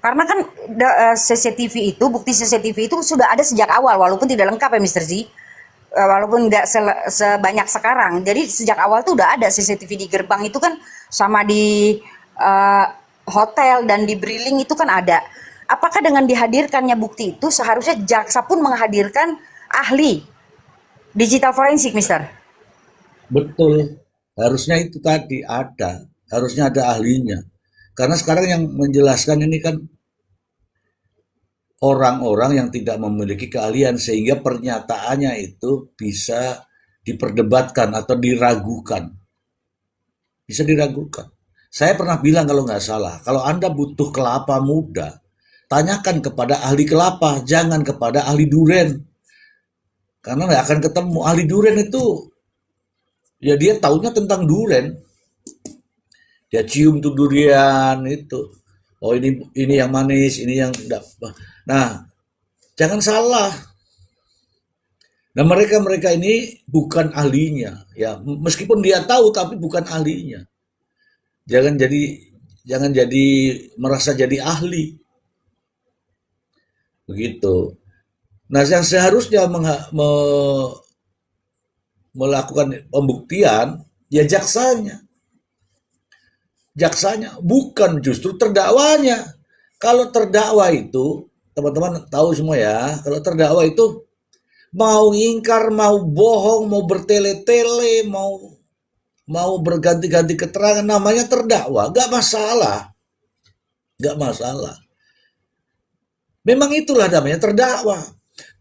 [SPEAKER 3] Karena kan CCTV itu, bukti CCTV itu sudah ada sejak awal, walaupun tidak lengkap ya Mr. Z, walaupun nggak sebanyak sekarang. Jadi sejak awal tuh udah ada CCTV di gerbang itu kan, sama di hotel dan di Briling itu kan ada. Apakah dengan dihadirkannya bukti itu seharusnya jaksa pun menghadirkan ahli digital forensik, Mister?
[SPEAKER 2] Betul. Harusnya itu tadi ada. Harusnya ada ahlinya. Karena sekarang yang menjelaskan ini kan orang-orang yang tidak memiliki keahlian sehingga pernyataannya itu bisa diperdebatkan atau diragukan. Bisa diragukan. Saya pernah bilang kalau nggak salah, kalau Anda butuh kelapa muda, tanyakan kepada ahli kelapa, jangan kepada ahli duren. Karena nggak akan ketemu. Ahli duren itu Ya dia taunya tentang duren. Dia cium tuh durian itu. Oh ini yang manis, ini yang enggak. Nah, jangan salah. Nah, mereka ini bukan ahlinya, ya. Meskipun dia tahu tapi bukan ahlinya. Jangan jadi jangan jadi merasa jadi ahli begitu. Nah, yang seharusnya melakukan pembuktian ya jaksanya. Jaksanya bukan justru terdakwanya. Kalau terdakwa itu, teman-teman tahu semua ya, kalau terdakwa itu mau ingkar, mau bohong, mau bertele-tele, mau berganti-ganti keterangan, namanya terdakwa, gak masalah, gak masalah. Memang itulah namanya terdakwa.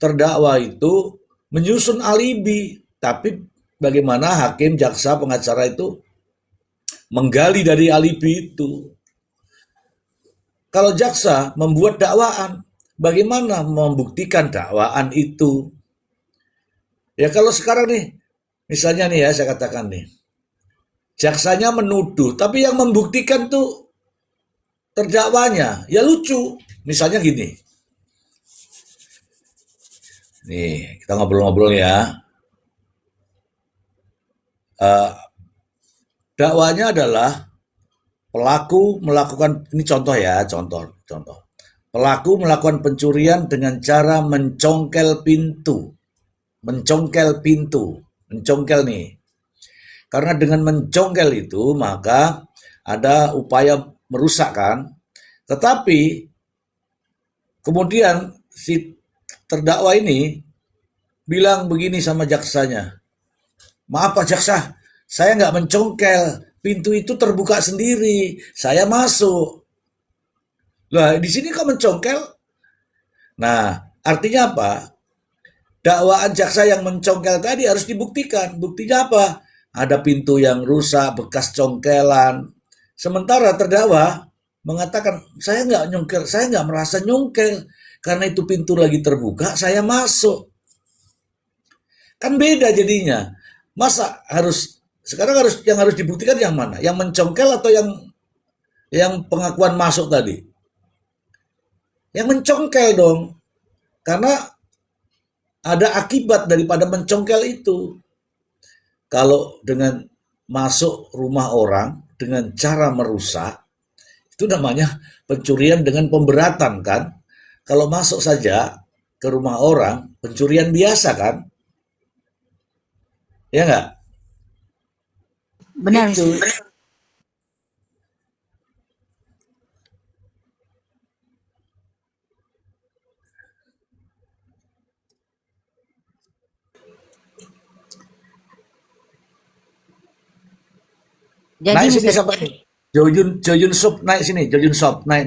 [SPEAKER 2] Terdakwa itu menyusun alibi, tapi bagaimana hakim, jaksa, pengacara itu menggali dari alibi itu. Kalau jaksa membuat dakwaan, bagaimana membuktikan dakwaan itu? Ya kalau sekarang nih, misalnya nih ya saya katakan nih, jaksanya menuduh, tapi yang membuktikan tuh terdakwanya, ya lucu. Misalnya gini, nih kita ngobrol-ngobrol ya. Dakwanya adalah pelaku melakukan, ini contoh ya, contoh. Pelaku melakukan pencurian dengan cara mencongkel pintu. Mencongkel nih. Karena dengan mencongkel itu maka ada upaya merusak kan. Tetapi kemudian si terdakwa ini bilang begini sama jaksanya. Maaf Pak Jaksa, saya nggak mencongkel, pintu itu terbuka sendiri, saya masuk. Lah di sini kok mencongkel? Nah, artinya apa? Dakwaan jaksa yang mencongkel tadi harus dibuktikan. Buktinya apa? Ada pintu yang rusak, bekas congkelan. Sementara terdakwa mengatakan, saya nggak nyongkel, saya nggak merasa nyongkel. Karena itu pintu lagi terbuka, saya masuk. Kan beda jadinya. Masa sekarang yang harus dibuktikan yang mana? Yang mencongkel atau yang pengakuan masuk tadi? Yang mencongkel dong. Karena ada akibat daripada mencongkel itu. Kalau dengan masuk rumah orang dengan cara merusak, itu namanya pencurian dengan pemberatan kan? Kalau masuk saja ke rumah orang, pencurian biasa kan? Ya nggak?
[SPEAKER 3] Benar,
[SPEAKER 2] Itu.
[SPEAKER 3] Jadi
[SPEAKER 2] Naik sini
[SPEAKER 3] Mister,
[SPEAKER 2] siapa nih? Jojun Sop naik sini, Jojun Sop naik.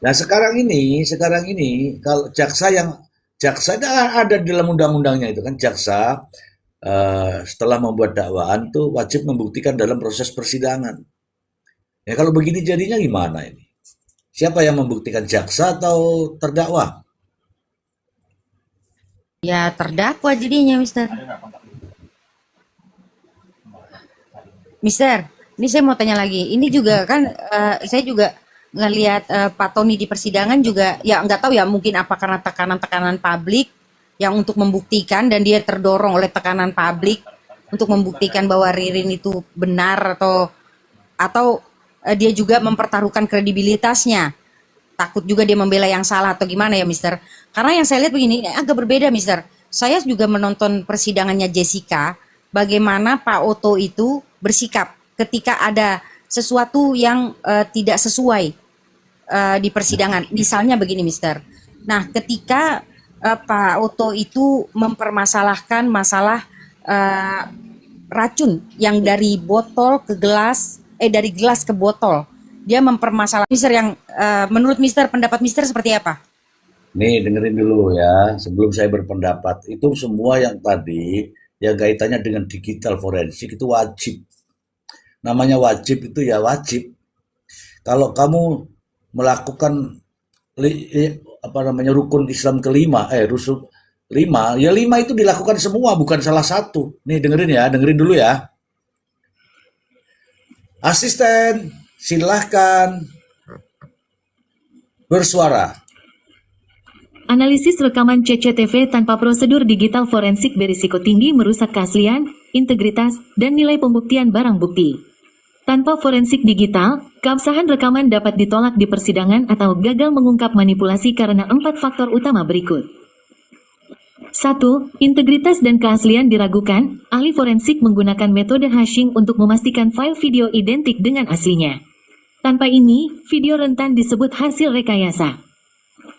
[SPEAKER 2] Nah sekarang ini kalau jaksa ada di dalam undang-undangnya itu kan jaksa setelah membuat dakwaan tuh wajib membuktikan dalam proses persidangan. Ya kalau begini jadinya gimana ini? Siapa yang membuktikan, jaksa atau terdakwa?
[SPEAKER 3] ya terdakwa jadinya Mister. Mister, ini saya mau tanya lagi. Ini juga kan saya juga ngelihat Pak Tony di persidangan juga ya nggak tahu ya mungkin apa karena tekanan-tekanan publik yang untuk membuktikan dan dia terdorong oleh tekanan publik untuk membuktikan bahwa Ririn itu benar atau dia juga mempertaruhkan kredibilitasnya. Takut juga dia membela yang salah atau gimana ya Mister. Karena yang saya lihat begini agak berbeda Mister. Saya juga menonton persidangannya Jessica, bagaimana Pak Oto itu bersikap ketika ada sesuatu yang tidak sesuai di persidangan. Misalnya begini Mister. Nah ketika Pak Oto itu mempermasalahkan masalah racun yang dari botol ke gelas, dari gelas ke botol. Dia mempermasalahkan Mister yang menurut Mister, pendapat Mister seperti apa?
[SPEAKER 2] Nih dengerin dulu ya, sebelum saya berpendapat. Itu semua yang tadi yang kaitannya dengan digital forensik itu wajib. Namanya wajib itu ya wajib. Kalau kamu melakukan rukun Islam kelima, 5, ya 5 itu dilakukan semua, bukan salah satu. Nih dengerin dulu ya. Asisten, silahkan bersuara.
[SPEAKER 6] Analisis rekaman CCTV tanpa prosedur digital forensik berisiko tinggi merusak keaslian, integritas, dan nilai pembuktian barang bukti. Tanpa forensik digital, keabsahan rekaman dapat ditolak di persidangan atau gagal mengungkap manipulasi karena 4 faktor utama berikut. 1. Integritas dan keaslian diragukan. Ahli forensik menggunakan metode hashing untuk memastikan file video identik dengan aslinya. Tanpa ini, video rentan disebut hasil rekayasa.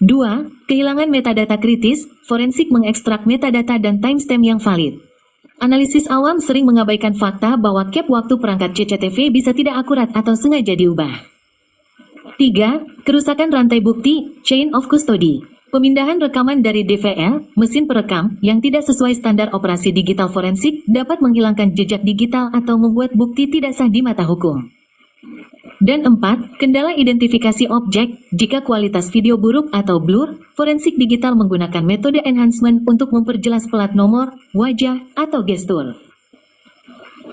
[SPEAKER 6] 2. Kehilangan metadata kritis, forensik mengekstrak metadata dan timestamp yang valid. Analisis awam sering mengabaikan fakta bahwa cap waktu perangkat CCTV bisa tidak akurat atau sengaja diubah. 3. Kerusakan rantai bukti, chain of custody. Pemindahan rekaman dari DVR, mesin perekam, yang tidak sesuai standar operasi digital forensik dapat menghilangkan jejak digital atau membuat bukti tidak sah di mata hukum. Dan 4. Kendala identifikasi objek. Jika kualitas video buruk atau blur, forensik digital menggunakan metode enhancement untuk memperjelas plat nomor, wajah, atau gestur.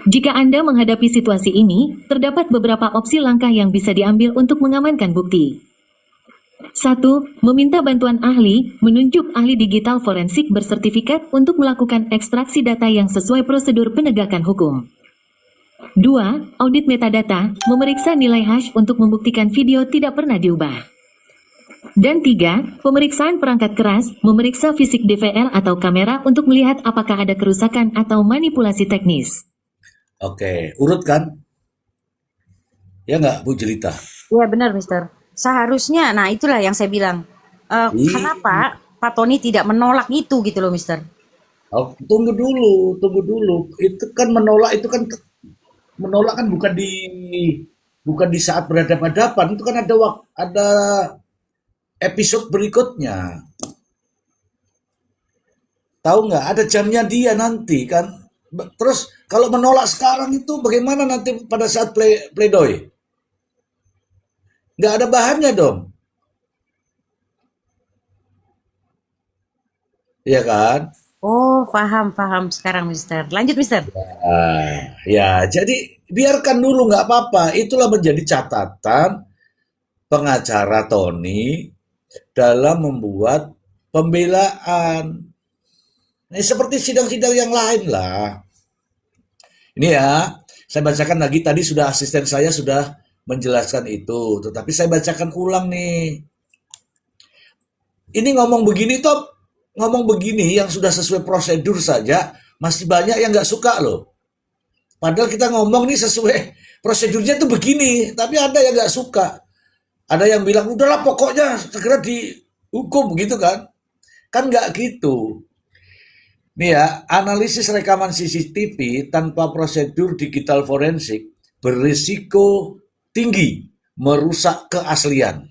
[SPEAKER 6] Jika Anda menghadapi situasi ini, terdapat beberapa opsi langkah yang bisa diambil untuk mengamankan bukti. 1. Meminta bantuan ahli, menunjuk ahli digital forensik bersertifikat untuk melakukan ekstraksi data yang sesuai prosedur penegakan hukum. 2. Audit metadata, memeriksa nilai hash untuk membuktikan video tidak pernah diubah. Dan 3. Pemeriksaan perangkat keras, memeriksa fisik DVR atau kamera untuk melihat apakah ada kerusakan atau manipulasi teknis.
[SPEAKER 2] Oke, urut kan? Ya nggak, Bu Jelita?
[SPEAKER 3] Iya benar, Mister. Seharusnya, nah itulah yang saya bilang. Kenapa Pak Tony tidak menolak itu gitu loh, Mister?
[SPEAKER 2] Oh, tunggu dulu. Itu kan menolak kan bukan di saat berhadapan-hadapan, itu kan ada episode berikutnya. Tahu nggak? Ada jamnya dia nanti kan. Terus kalau menolak sekarang itu bagaimana nanti pada saat pledoi? Nggak ada bahannya dong. Iya kan?
[SPEAKER 3] Oh, paham sekarang, Mister. Lanjut, Mister.
[SPEAKER 2] Ya, jadi biarkan dulu nggak apa-apa. Itulah menjadi catatan pengacara Tony dalam membuat pembelaan. Ini seperti sidang-sidang yang lain lah. Ini ya, saya bacakan lagi. Tadi asisten saya sudah menjelaskan itu, tetapi saya bacakan ulang nih. Ini ngomong begini yang sudah sesuai prosedur saja, masih banyak yang nggak suka loh. Padahal kita ngomong nih sesuai prosedurnya tuh begini, tapi ada yang nggak suka. Ada yang bilang, udahlah pokoknya segera dihukum gitu kan. Kan nggak gitu. Nih ya, analisis rekaman CCTV tanpa prosedur digital forensik berisiko tinggi merusak keaslian,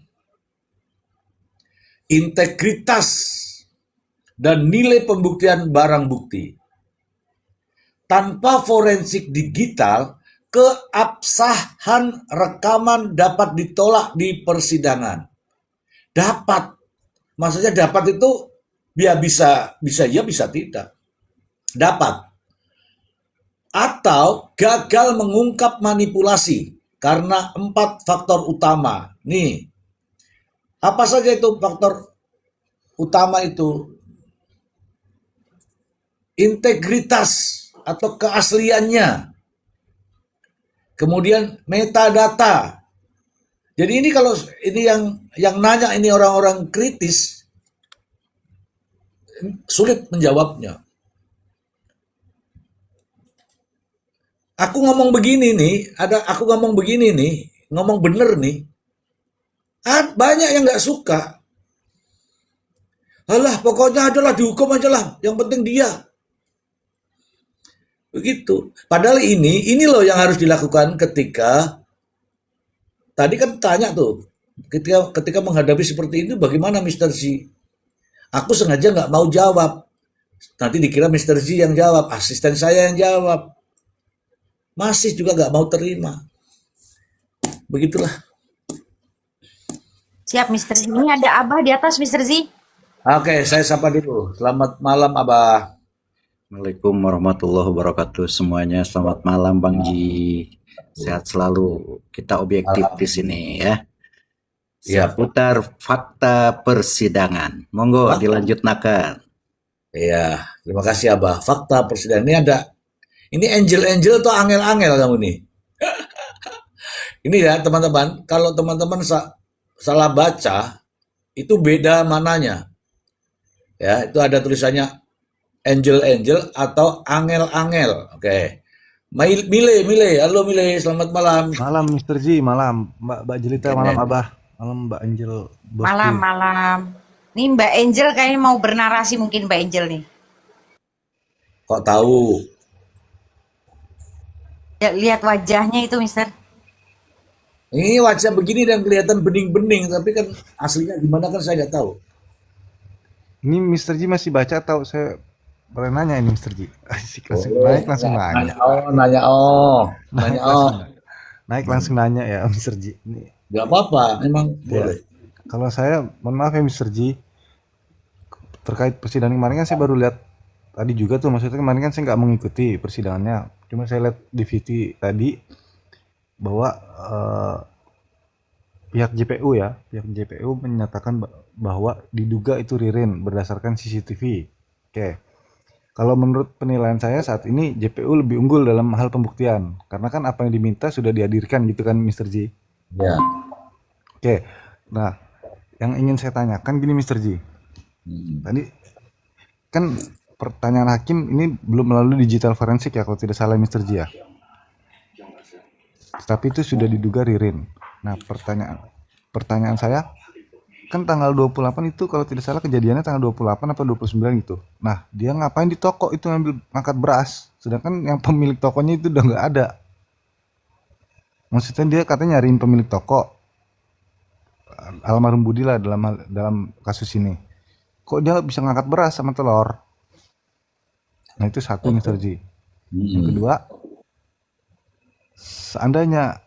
[SPEAKER 2] integritas, dan nilai pembuktian barang bukti. Tanpa forensik digital, keabsahan rekaman dapat ditolak di persidangan. Dapat. Maksudnya dapat itu ya bisa ya bisa tidak. Dapat. Atau gagal mengungkap manipulasi karena 4 faktor utama. Nih. Apa saja itu faktor utama itu? Integritas atau keasliannya. Kemudian metadata. Jadi ini kalau ini yang nanya ini orang-orang kritis sulit menjawabnya. Aku ngomong begini nih, ngomong bener nih. Banyak yang nggak suka. Alah, pokoknya adalah dihukum aja lah, yang penting dia. Begitu. Padahal ini loh yang harus dilakukan ketika tadi kan tanya tuh, ketika menghadapi seperti itu bagaimana Mr. Z? Aku sengaja nggak mau jawab. Nanti dikira Mr. Z yang jawab, asisten saya yang jawab. Masih juga nggak mau terima. Begitulah.
[SPEAKER 3] Siap, Mister. Ini ada Abah di atas, Mister Z.
[SPEAKER 2] Oke, saya sapa dulu. Selamat malam, Abah.
[SPEAKER 7] Assalamualaikum warahmatullahi wabarakatuh semuanya. Selamat malam Bang Ji. Sehat selalu. Kita objektif di sini ya.
[SPEAKER 2] Iya,
[SPEAKER 7] Seputar fakta persidangan. Monggo
[SPEAKER 2] Fakta.
[SPEAKER 7] dilanjutkan.
[SPEAKER 2] Iya. Terima kasih, Abah. Fakta persidangan. Ini angel-angel atau angel-angel kamu nih? Ini ya, teman-teman. Kalau teman-teman salah baca, itu beda mananya. Ya, itu ada tulisannya angel-angel atau angel-angel. Oke. Mile, halo Mile, selamat malam.
[SPEAKER 8] Malam Mr. Ji, malam Mbak Jelita,
[SPEAKER 2] Oke,
[SPEAKER 8] malam
[SPEAKER 2] men.
[SPEAKER 8] Abah, malam Mbak Angel, bosku.
[SPEAKER 3] Malam. Nih Mbak Angel kayaknya mau bernarasi mungkin Mbak Angel nih.
[SPEAKER 2] Kok tahu?
[SPEAKER 3] Ya, lihat wajahnya itu, Mister.
[SPEAKER 2] Ini wajah begini dan kelihatan bening-bening, tapi kan aslinya gimana kan saya nggak tahu.
[SPEAKER 8] Ini Mr. Ji masih baca atau saya boleh nanya ini Mr. Ji? Asik, langsung nanya. Naik langsung nanya ya Mr. Ji. Ini,
[SPEAKER 2] Nggak apa-apa, memang
[SPEAKER 8] ya,
[SPEAKER 2] boleh.
[SPEAKER 8] kalau saya, mohon maaf ya Mr. Ji, terkait persidangan kemarin kan saya baru lihat tadi juga tuh, maksudnya kemarin kan saya nggak mengikuti persidangannya, cuma saya lihat di VT tadi bahwa pihak JPU menyatakan bahwa diduga itu Ririn berdasarkan CCTV. Oke. Kalau menurut penilaian saya saat ini JPU lebih unggul dalam hal pembuktian karena kan apa yang diminta sudah dihadirkan gitu kan Mr. Ji.
[SPEAKER 2] Ya.
[SPEAKER 8] Oke. Nah, yang ingin saya tanyakan gini Mr. Ji. Tadi kan pertanyaan hakim ini belum melalui digital forensik ya kalau tidak salah Mr. Ji ya. Tapi itu sudah diduga Ririn. Nah, pertanyaan saya kan tanggal 28 itu kalau tidak salah kejadiannya tanggal 28 atau 29 gitu. Nah, dia ngapain di toko itu ngambil ngangkat beras, sedangkan yang pemilik tokonya itu udah nggak ada. Maksudnya dia katanya nyariin pemilik toko, almarhum Budi lah dalam kasus ini. Kok dia bisa ngangkat beras sama telur? Nah, itu satu Mr. Ji. Yang kedua, seandainya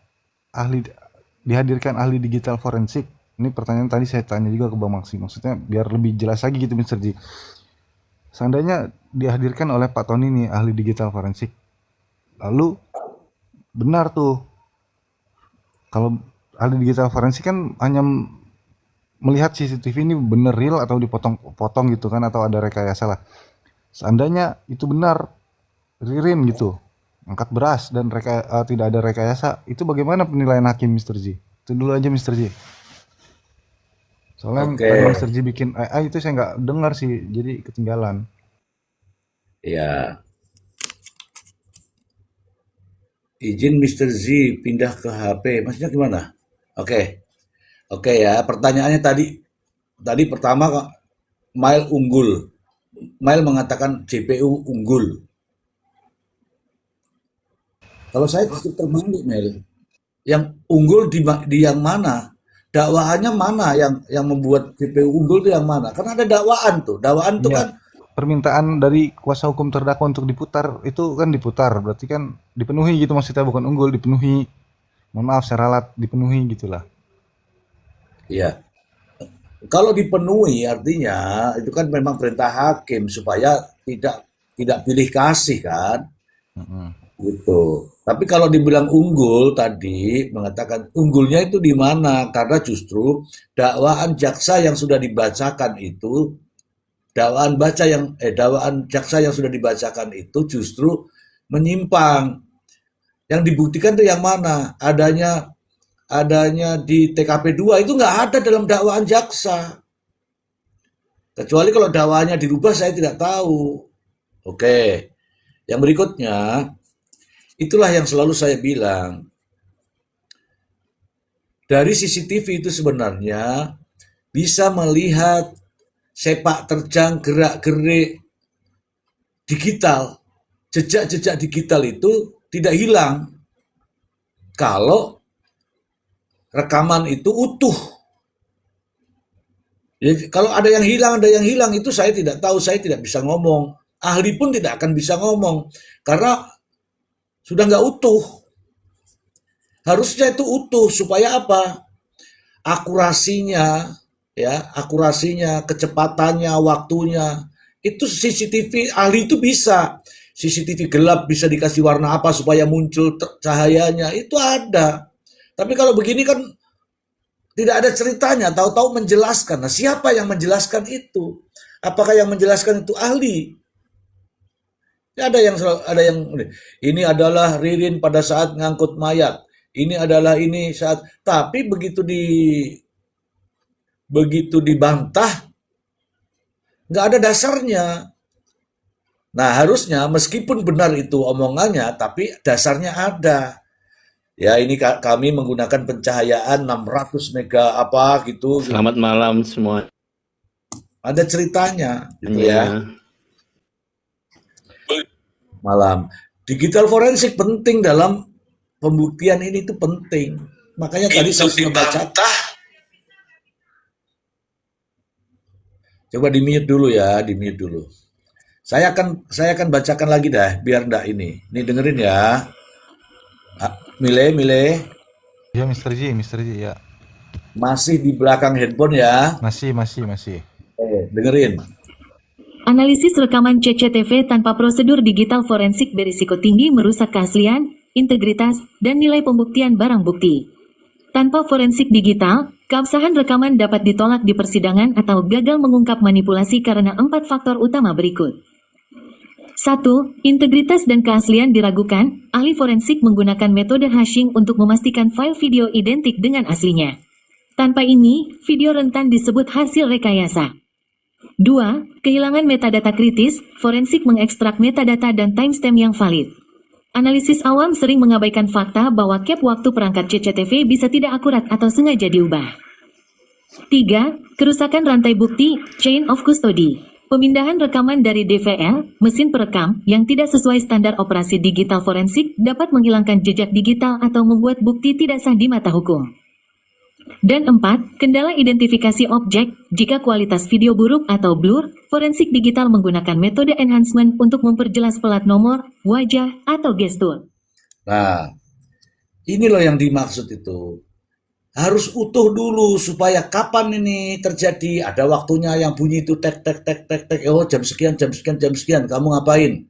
[SPEAKER 8] dihadirkan ahli digital forensik, ini pertanyaan tadi saya tanya juga ke Bang Maksi, maksudnya biar lebih jelas lagi gitu Mr. Ji. Seandainya dihadirkan oleh Pak Tony nih ahli digital forensik, lalu benar tuh, kalau ahli digital forensik kan hanya melihat CCTV ini bener real atau dipotong-potong gitu kan, atau ada rekayasa lah. Seandainya itu benar Ririn gitu, angkat beras dan tidak ada rekayasa, itu bagaimana penilaian hakim Mr. Ji? Itu dulu aja Mr. Ji. Soalnya
[SPEAKER 2] Oke.
[SPEAKER 8] tadi Mr. Ji bikin AI itu saya nggak dengar sih, jadi ketinggalan.
[SPEAKER 2] Ya. Izin Mr. Z pindah ke HP. Maksudnya gimana? Oke. Oke ya, pertanyaannya tadi pertama Mail unggul. Mail mengatakan CPU unggul. Kalau saya justru terbalik, Mail. Yang unggul di yang mana? Dakwaannya mana yang membuat CPU unggul itu yang mana? Karena ada dakwaan tuh. Dakwaan itu
[SPEAKER 8] Iya.
[SPEAKER 2] kan
[SPEAKER 8] Permintaan dari kuasa hukum terdakwa untuk diputar itu kan diputar, berarti kan dipenuhi gitu, maksudnya bukan unggul, dipenuhi. Mohon maaf saya ralat, dipenuhi gitulah.
[SPEAKER 2] ya. Kalau dipenuhi artinya itu kan memang perintah hakim supaya tidak pilih kasih kan. Gitu. Tapi kalau dibilang unggul tadi mengatakan unggulnya itu di mana? Karena justru dakwaan jaksa yang sudah dibacakan itu dakwaan jaksa yang sudah dibacakan itu justru menyimpang. Yang dibuktikan itu yang mana? Adanya di TKP 2 itu nggak ada dalam dakwaan jaksa. Kecuali kalau dakwaannya dirubah saya tidak tahu. Oke. Yang berikutnya itulah yang selalu saya bilang. Dari CCTV itu sebenarnya bisa melihat sepak terjang gerak-gerik digital. Jejak-jejak digital itu tidak hilang kalau rekaman itu utuh. Jadi, kalau ada yang hilang itu saya tidak tahu, saya tidak bisa ngomong. Ahli pun tidak akan bisa ngomong karena sudah nggak utuh. Harusnya itu utuh supaya apa? Akurasinya ya, akurasinya, kecepatannya, waktunya. Itu CCTV ahli itu bisa. CCTV gelap bisa dikasih warna apa supaya muncul cahayanya, itu ada. Tapi kalau begini kan tidak ada ceritanya, tahu-tahu menjelaskan. Nah, siapa yang menjelaskan itu? Apakah yang menjelaskan itu ahli? Ya, ada yang ini adalah Ririn pada saat ngangkut mayat. Ini adalah ini saat, tapi begitu dibantah nggak ada dasarnya. Nah, harusnya meskipun benar itu omongannya, tapi dasarnya ada. Ya, ini kami menggunakan pencahayaan 600 mega apa gitu.
[SPEAKER 9] Selamat malam semua.
[SPEAKER 2] Ada ceritanya gitu ya. Malam. Digital forensik penting dalam pembuktian ini, itu penting. Makanya tadi saya sudah baca. Coba di-mute dulu ya, di-mute dulu. Saya akan bacakan lagi dah, biar enggak ini. Nih dengerin ya. Mile.
[SPEAKER 8] Ya Mr. J ya.
[SPEAKER 2] Masih di belakang handphone ya.
[SPEAKER 8] Masih.
[SPEAKER 2] Dengerin.
[SPEAKER 6] Analisis rekaman CCTV tanpa prosedur digital forensik berisiko tinggi merusak keaslian, integritas, dan nilai pembuktian barang bukti. Tanpa forensik digital, keabsahan rekaman dapat ditolak di persidangan atau gagal mengungkap manipulasi karena 4 faktor utama berikut. 1. Integritas dan keaslian diragukan. Ahli forensik menggunakan metode hashing untuk memastikan file video identik dengan aslinya. Tanpa ini, video rentan disebut hasil rekayasa. 2. Kehilangan metadata kritis. Forensik mengekstrak metadata dan timestamp yang valid. Analisis awam sering mengabaikan fakta bahwa cap waktu perangkat CCTV bisa tidak akurat atau sengaja diubah. 3. Kerusakan rantai bukti, chain of custody. Pemindahan rekaman dari DVL, mesin perekam, yang tidak sesuai standar operasi digital forensik dapat menghilangkan jejak digital atau membuat bukti tidak sah di mata hukum. Dan 4. Kendala identifikasi objek. Jika kualitas video buruk atau blur, forensik digital menggunakan metode enhancement untuk memperjelas plat nomor, wajah, atau gestur.
[SPEAKER 2] Nah, ini loh yang dimaksud itu. Harus utuh dulu supaya kapan ini terjadi, ada waktunya yang bunyi itu tek, oh jam sekian kamu ngapain,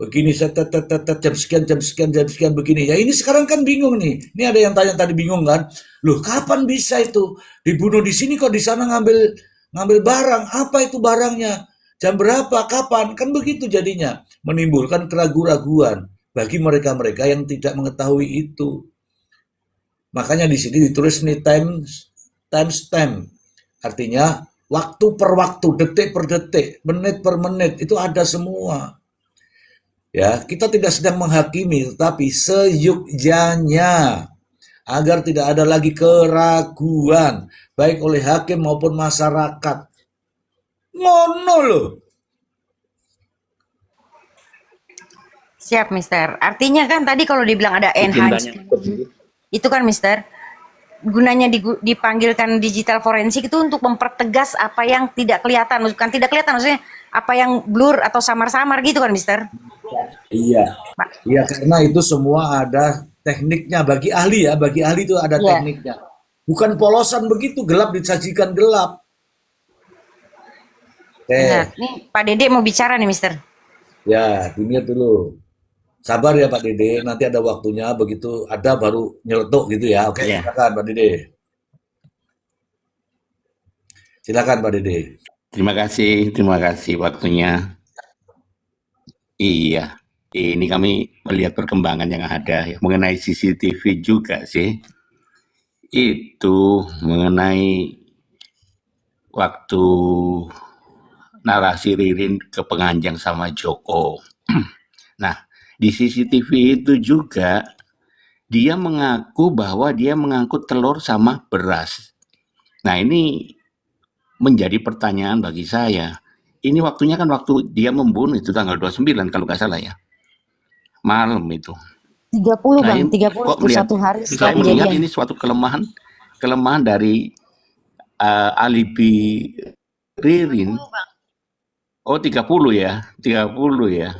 [SPEAKER 2] begini jam sekian begini. Ya ini sekarang kan bingung nih, ini ada yang tanya tadi bingung kan, loh kapan bisa itu dibunuh di sini kok di sana ngambil barang, apa itu barangnya, jam berapa, kapan, kan begitu jadinya, menimbulkan keraguan-raguan bagi mereka-mereka yang tidak mengetahui itu. Makanya di sini ditulis nih timestamp, artinya waktu per waktu, detik per detik, menit per menit, itu ada semua. Ya, kita tidak sedang menghakimi, tetapi seyukjanya agar tidak ada lagi keraguan baik oleh hakim maupun masyarakat. Ngono loh.
[SPEAKER 3] Siap, Mister. Artinya kan tadi kalau dibilang ada enhanced, itu kan, Mister, gunanya dipanggilkan digital forensik itu untuk mempertegas apa yang tidak kelihatan, bukan tidak kelihatan, maksudnya apa yang blur atau samar-samar gitu kan, Mister?
[SPEAKER 2] Iya, iya, karena itu semua ada tekniknya bagi ahli ya, bagi ahli itu ada tekniknya. Bukan polosan begitu, gelap disajikan gelap.
[SPEAKER 3] Nah, nih Pak Dede mau bicara nih, Mister.
[SPEAKER 2] Ya, dilihat dulu. Sabar ya Pak Dede, nanti ada waktunya, begitu ada baru nyeletuk gitu ya. Oke, silakan Pak Dede. Silakan Pak Dede.
[SPEAKER 9] Terima kasih waktunya. Iya, ini kami melihat perkembangan yang ada ya, mengenai CCTV juga sih. Itu mengenai waktu narasi Ririn ke Penganjang sama Joko. Nah, di CCTV itu juga dia mengaku bahwa dia mengangkut telur sama beras. Nah, ini menjadi pertanyaan bagi saya. Ini waktunya kan waktu dia membunuh itu tanggal 29 kalau nggak salah ya. Malam itu.
[SPEAKER 3] 30
[SPEAKER 9] Nah,
[SPEAKER 3] Bang, 30
[SPEAKER 9] kok
[SPEAKER 3] itu satu hari
[SPEAKER 9] saya
[SPEAKER 3] setelah
[SPEAKER 9] melihat
[SPEAKER 3] kejadian.
[SPEAKER 9] ini suatu kelemahan dari alibi Ririn. Oh, 30 ya. 30 ya.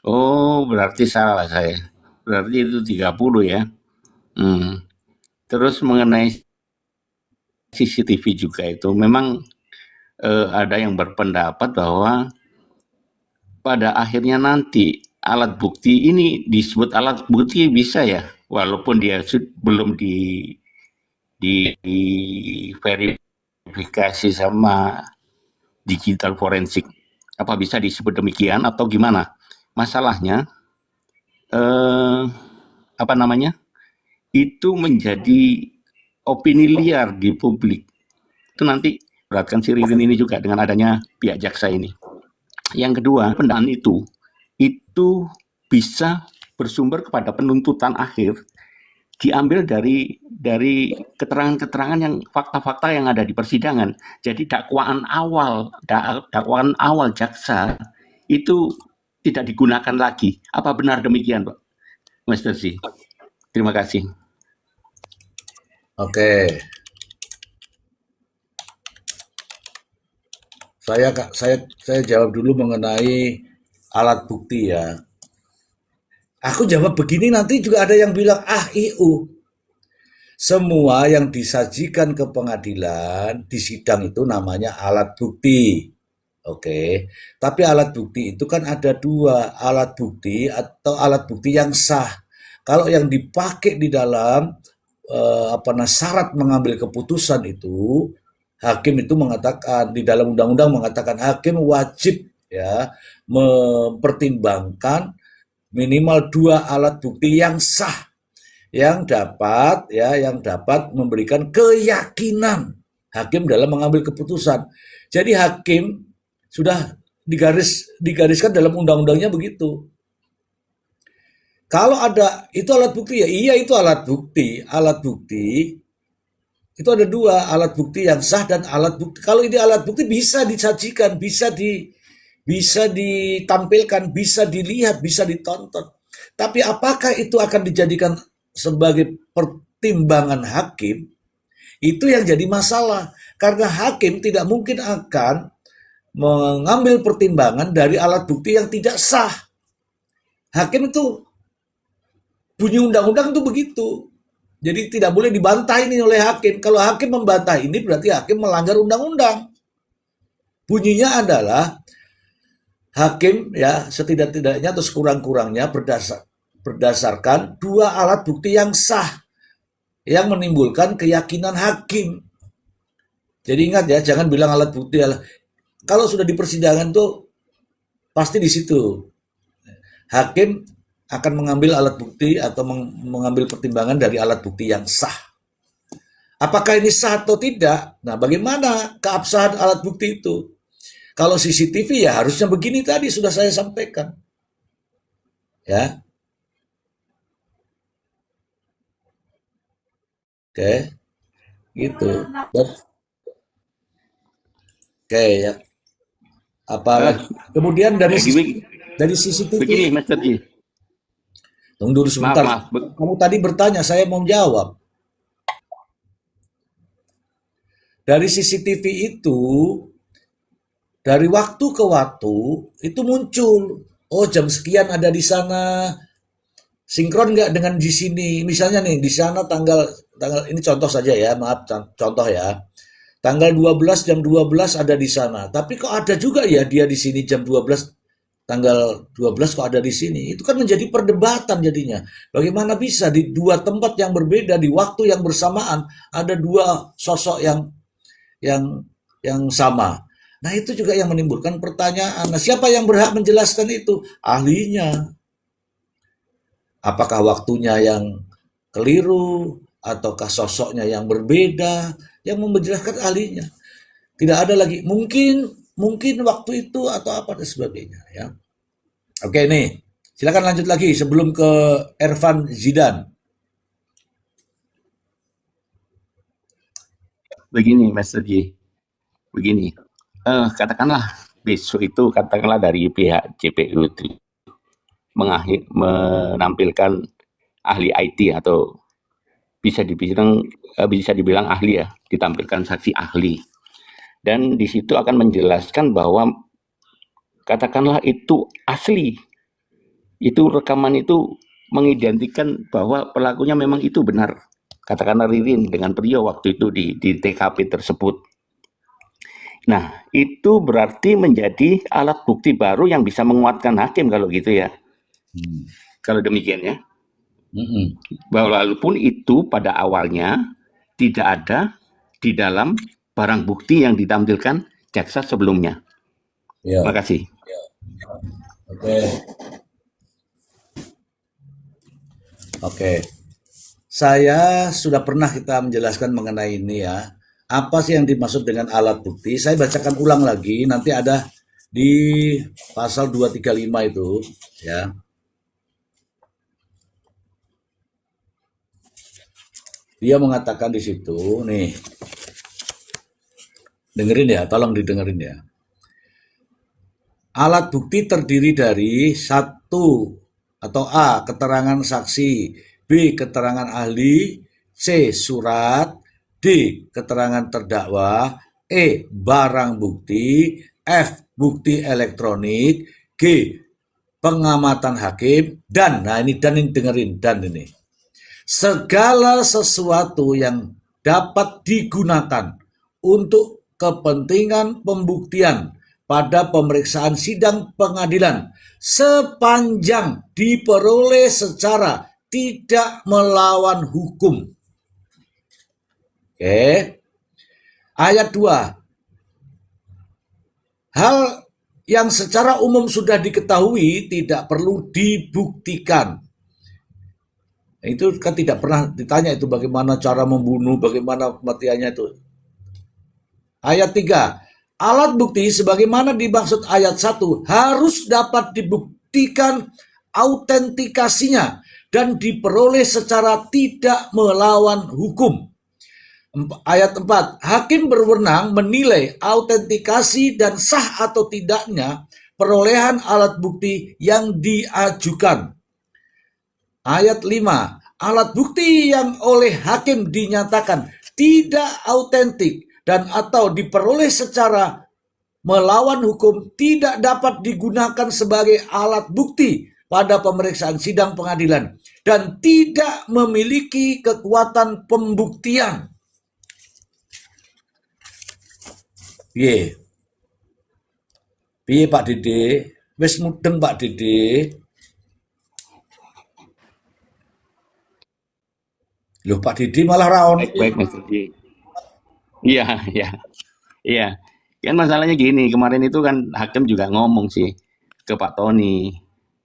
[SPEAKER 9] Oh, berarti salah saya. Berarti itu 30 ya. Terus mengenai CCTV juga itu memang ada yang berpendapat bahwa pada akhirnya nanti alat bukti ini disebut alat bukti bisa ya, walaupun dia belum diverifikasi sama digital forensik. Apa bisa disebut demikian atau gimana? Masalahnya apa namanya? Itu menjadi opini liar di publik. Itu nanti beratkan si Ririn ini juga dengan adanya pihak jaksa ini. Yang kedua, pendakwaan itu bisa bersumber kepada penuntutan akhir diambil dari keterangan-keterangan yang fakta-fakta yang ada di persidangan. Jadi dakwaan awal jaksa itu tidak digunakan lagi. Apa benar demikian, Pak Master C? Terima kasih.
[SPEAKER 2] Oke. Saya jawab dulu mengenai alat bukti ya. Aku jawab begini, nanti juga ada yang bilang IU. Semua yang disajikan ke pengadilan di sidang itu namanya alat bukti. Oke. Tapi alat bukti itu kan ada dua, alat bukti atau alat bukti yang sah. Kalau yang dipakai di dalam syarat mengambil keputusan itu, hakim itu mengatakan di dalam undang-undang mengatakan hakim wajib ya mempertimbangkan minimal 2 alat bukti yang sah yang dapat memberikan keyakinan hakim dalam mengambil keputusan. Jadi hakim sudah digariskan dalam undang-undangnya begitu. Kalau ada itu alat bukti ya iya itu alat bukti. Alat bukti itu ada 2, alat bukti yang sah dan alat bukti. Kalau ini alat bukti bisa disajikan, bisa ditampilkan, bisa dilihat, bisa ditonton. Tapi apakah itu akan dijadikan sebagai pertimbangan hakim? Itu yang jadi masalah. Karena hakim tidak mungkin akan mengambil pertimbangan dari alat bukti yang tidak sah. Hakim itu bunyi undang-undang itu begitu. Jadi tidak boleh dibantah ini oleh hakim. Kalau hakim membantah ini berarti hakim melanggar undang-undang. Bunyinya adalah hakim ya setidak-tidaknya atau sekurang-kurangnya berdasarkan 2 alat bukti yang sah yang menimbulkan keyakinan hakim. Jadi ingat ya, jangan bilang alat bukti. Kalau sudah di persidangan tuh pasti di situ hakim akan mengambil alat bukti atau mengambil pertimbangan dari alat bukti yang sah. Apakah ini sah atau tidak? Nah, bagaimana keabsahan alat bukti itu? Kalau CCTV ya harusnya begini tadi sudah saya sampaikan. Ya. Oke. Gitu. Oke ya. Apalagi kemudian dari CCTV.
[SPEAKER 9] Begini, Master Ji.
[SPEAKER 2] Tunggu dulu sebentar.
[SPEAKER 9] Maaf.
[SPEAKER 2] Kamu tadi bertanya, saya mau jawab. Dari CCTV itu, dari waktu ke waktu, itu muncul. Oh, jam sekian ada di sana. Sinkron nggak dengan di sini? Misalnya nih, di sana tanggal ini contoh saja ya, maaf, contoh ya. Tanggal 12 jam 12 ada di sana. Tapi kok ada juga ya dia di sini jam 12 tanggal 12 kok ada di sini. Itu kan menjadi perdebatan jadinya. Bagaimana bisa di 2 tempat yang berbeda di waktu yang bersamaan ada 2 sosok yang sama. Nah, itu juga yang menimbulkan pertanyaan. Nah, siapa yang berhak menjelaskan itu? Ahlinya. Apakah waktunya yang keliru ataukah sosoknya yang berbeda? Yang menjelaskan ahlinya. Tidak ada lagi mungkin waktu itu atau apa dan sebagainya ya. Oke nih, silakan lanjut lagi sebelum ke Ervan Zidan.
[SPEAKER 9] Begini, Master Ji. Begini, katakanlah besok itu katakanlah dari pihak JPU itu menampilkan ahli IT atau bisa dibilang ahli ya, ditampilkan saksi ahli. Dan di situ akan menjelaskan bahwa katakanlah itu asli, itu rekaman itu mengidentikan bahwa pelakunya memang itu benar katakanlah Ririn dengan Priyo waktu itu di TKP tersebut. Nah, itu berarti menjadi alat bukti baru yang bisa menguatkan hakim kalau gitu ya. Kalau demikian ya. Walaupun itu pada awalnya tidak ada di dalam barang bukti yang ditampilkan jaksa sebelumnya.
[SPEAKER 2] Ya.
[SPEAKER 9] Makasih.
[SPEAKER 2] Oke. Saya sudah pernah kita menjelaskan mengenai ini ya. Apa sih yang dimaksud dengan alat bukti? Saya bacakan ulang lagi, nanti ada di pasal 235 itu ya. Dia mengatakan di situ nih. Dengerin ya, tolong didengerin ya. Alat bukti terdiri dari 1 atau A, keterangan saksi, B, keterangan ahli, C, surat, D, keterangan terdakwa, E, barang bukti, F, bukti elektronik, G, pengamatan hakim, dan, nah ini dan ini dengerin, dan ini. Segala sesuatu yang dapat digunakan untuk kepentingan pembuktian pada pemeriksaan sidang pengadilan sepanjang diperoleh secara tidak melawan hukum. Oke. Ayat 2. Hal yang secara umum sudah diketahui tidak perlu dibuktikan. Itu kan tidak pernah ditanya itu bagaimana cara membunuh, bagaimana kematiannya itu. Ayat 3. Alat bukti sebagaimana dimaksud ayat 1 harus dapat dibuktikan autentikasinya dan diperoleh secara tidak melawan hukum. Ayat 4. Hakim berwenang menilai autentikasi dan sah atau tidaknya perolehan alat bukti yang diajukan. Ayat 5. Alat bukti yang oleh hakim dinyatakan tidak autentik dan atau diperoleh secara melawan hukum tidak dapat digunakan sebagai alat bukti pada pemeriksaan sidang pengadilan dan tidak memiliki kekuatan pembuktian. Piye? Piye Pak Dede? Wis mudeng Pak Dede. Loh Pak Didi malah raon.
[SPEAKER 9] Baik, Mas Didi. Iya, iya. Iya. Kan masalahnya gini, kemarin itu kan hakim juga ngomong sih ke Pak Tony.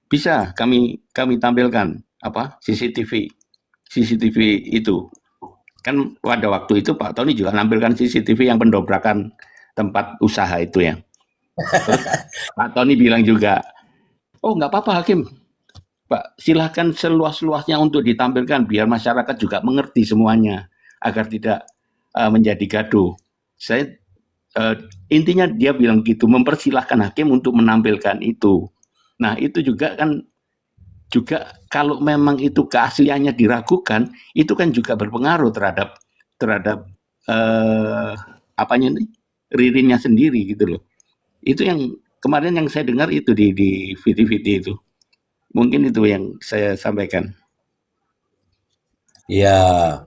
[SPEAKER 9] Bisa kami tampilkan apa? CCTV itu. Kan pada waktu itu Pak Tony juga nampilkan CCTV yang pendobrakan tempat usaha itu ya. Terus Pak Tony bilang juga, "Oh, nggak apa-apa Hakim. Pak, silahkan seluas-luasnya untuk ditampilkan biar masyarakat juga mengerti semuanya agar tidak menjadi gaduh." Saya intinya dia bilang gitu, mempersilahkan hakim untuk menampilkan itu. Nah itu juga kan kalau memang itu keasliannya diragukan, itu kan juga berpengaruh terhadap apanya nih, Ririnnya sendiri gitu loh. Itu yang kemarin yang saya dengar itu di VT itu. Mungkin itu yang saya sampaikan.
[SPEAKER 2] Ya,